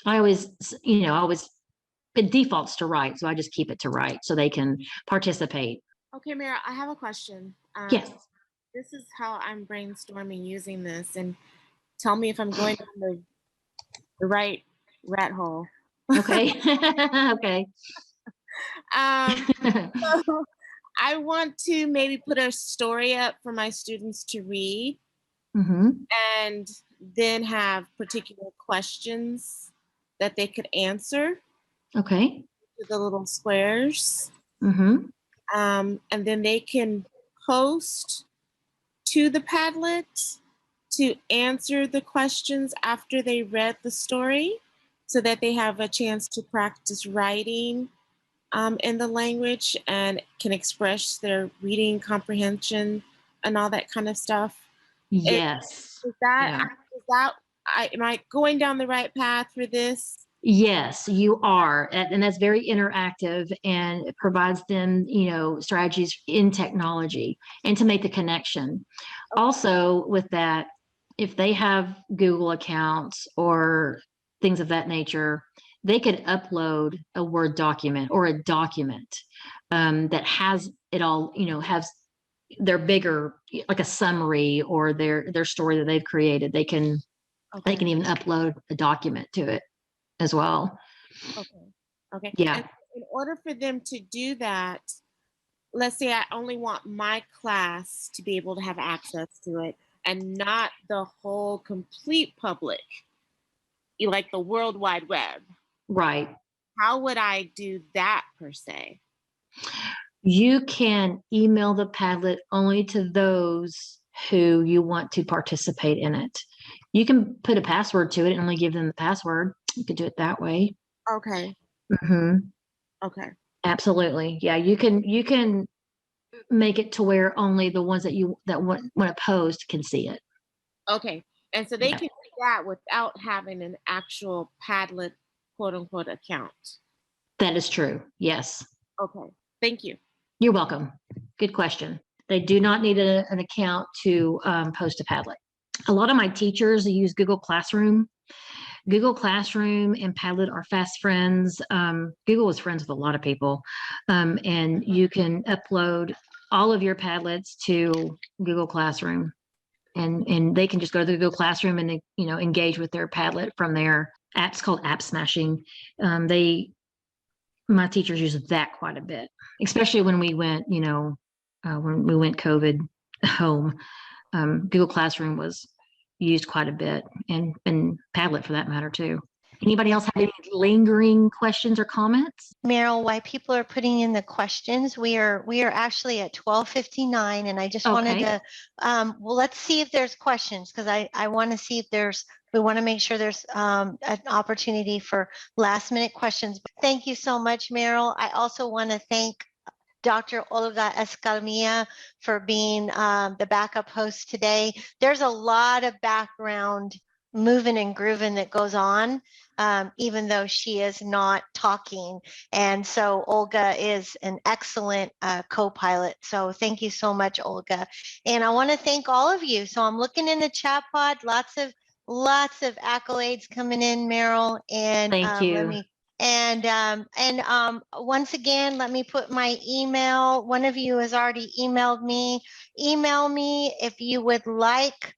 I always, it defaults to write, so I just keep it to write so they can participate. Okay, Mara, I have a question. Yes. This is how I'm brainstorming using this, and tell me if I'm going down the right rat hole. Okay. Okay. So I want to maybe put a story up for my students to read, and then have particular questions that they could answer. Okay. With the little squares. And then they can post to the Padlet to answer the questions after they read the story, so that they have a chance to practice writing in the language and can express their reading comprehension and all that kind of stuff. Yes. Am I going down the right path for this? Yes, you are. And that's very interactive, and it provides them, strategies in technology and to make the connection. Okay. Also with that, if they have Google accounts or things of that nature, they could upload a Word document or a document that has it all, has their bigger, like a summary or their story that they've created. They can even upload a document to it as well. Okay. Yeah. And in order for them to do that, let's say I only want my class to be able to have access to it and not the whole complete public, like the World Wide Web. Right. How would I do that per se? You can email the Padlet only to those who you want to participate in it. You can put a password to it and only give them the password. You could do it that way. Okay. Okay. Absolutely. Yeah, you can make it to where only the ones that want to post can see it. Okay. And so they can do that without having an actual Padlet quote unquote account. That is true. Yes. Okay. Thank you. You're welcome. Good question. They do not need an account to post a Padlet. A lot of my teachers use Google Classroom. Google Classroom and Padlet are fast friends. Google is friends with a lot of people. And you can upload all of your Padlets to Google Classroom. And they can just go to the Google Classroom and engage with their Padlet from their apps called App Smashing. My teachers use that quite a bit, especially when we went, when we went COVID home. Google Classroom was used quite a bit, and Padlet for that matter too. Anybody else have any lingering questions or comments? Meryl, while people are putting in the questions, we are actually at 12:59, and I just wanted to, let's see if there's questions, because I want to see if we want to make sure there's an opportunity for last minute questions. Thank you so much, Meryl. I also want to thank Dr. Olga Escalmia for being the backup host today. There's a lot of background moving and grooving that goes on, even though she is not talking. And so Olga is an excellent co-pilot. So thank you so much, Olga. And I want to thank all of you. So I'm looking in the chat pod, lots of accolades coming in, Meryl. And thank you. Once again, let me put my email. One of you has already emailed me. Email me if you would like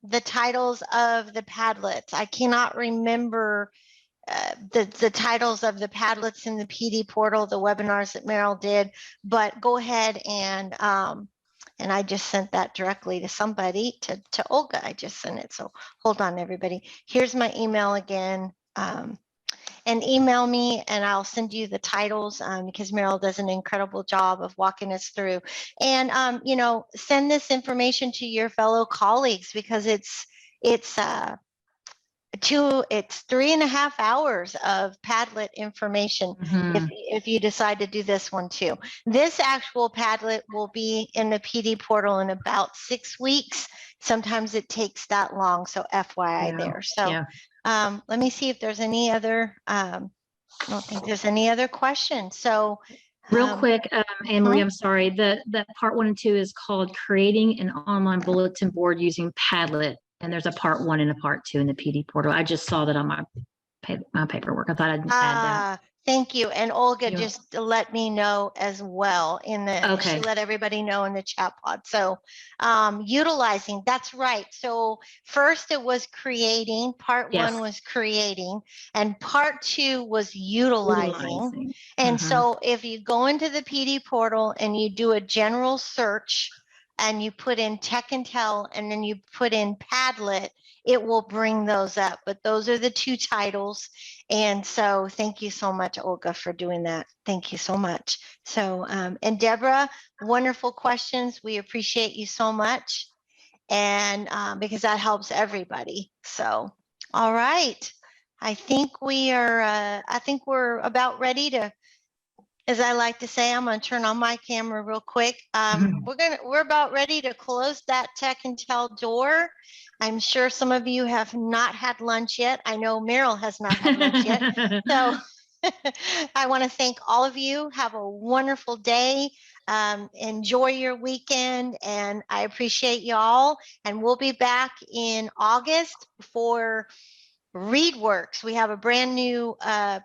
the titles of the Padlets. I cannot remember the titles of the Padlets in the PD portal, the webinars that Meryl did, but go ahead and I just sent that directly to somebody, to Olga. I just sent it. So hold on, everybody. Here's my email again. And email me and I'll send you the titles because Meryl does an incredible job of walking us through. And, you know, send this information to your fellow colleagues because it's 3.5 hours of Padlet information if you decide to do this one too. This actual Padlet will be in the PD portal in about 6 weeks. Sometimes it takes that long, so FYI there. So let me see if there's any other, I don't think there's any other questions. So real quick, Anne Marie, I'm sorry, that part 1 and 2 is called Creating an Online Bulletin Board Using Padlet. And there's a part 1 and a part 2 in the PD portal. I just saw that on my paperwork. I thought I'd add that. Thank you. And Olga just let me know as well in the, she let everybody know in the chat pod. So utilizing, that's right. So first it was creating, part 1 was creating, and part 2 was utilizing. And so if you go into the PD portal and you do a general search and you put in Tech and Tell and then you put in Padlet, it will bring those up. But those are the 2 titles. And so thank you so much, Olga, for doing that. Thank you so much. So, and Deborah, wonderful questions. We appreciate you so much. And because that helps everybody. So, all right. I think we're about ready to, as I like to say, I'm going to turn on my camera real quick. We're about ready to close that Tech and Tell door. I'm sure some of you have not had lunch yet. I know Meryl has not had lunch yet. So I want to thank all of you. Have a wonderful day. Enjoy your weekend, and I appreciate y'all. And we'll be back in August for ReadWorks. We have a brand new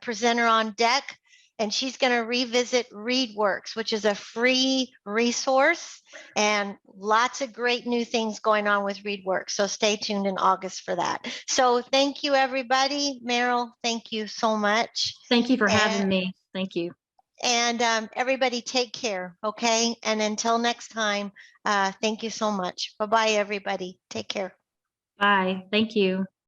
presenter on deck. And she's going to revisit ReadWorks, which is a free resource and lots of great new things going on with ReadWorks. So stay tuned in August for that. So thank you, everybody. Meryl, thank you so much. Thank you for having me. Thank you. And everybody take care, okay? And until next time, thank you so much. Bye-bye, everybody. Take care. Bye. Thank you.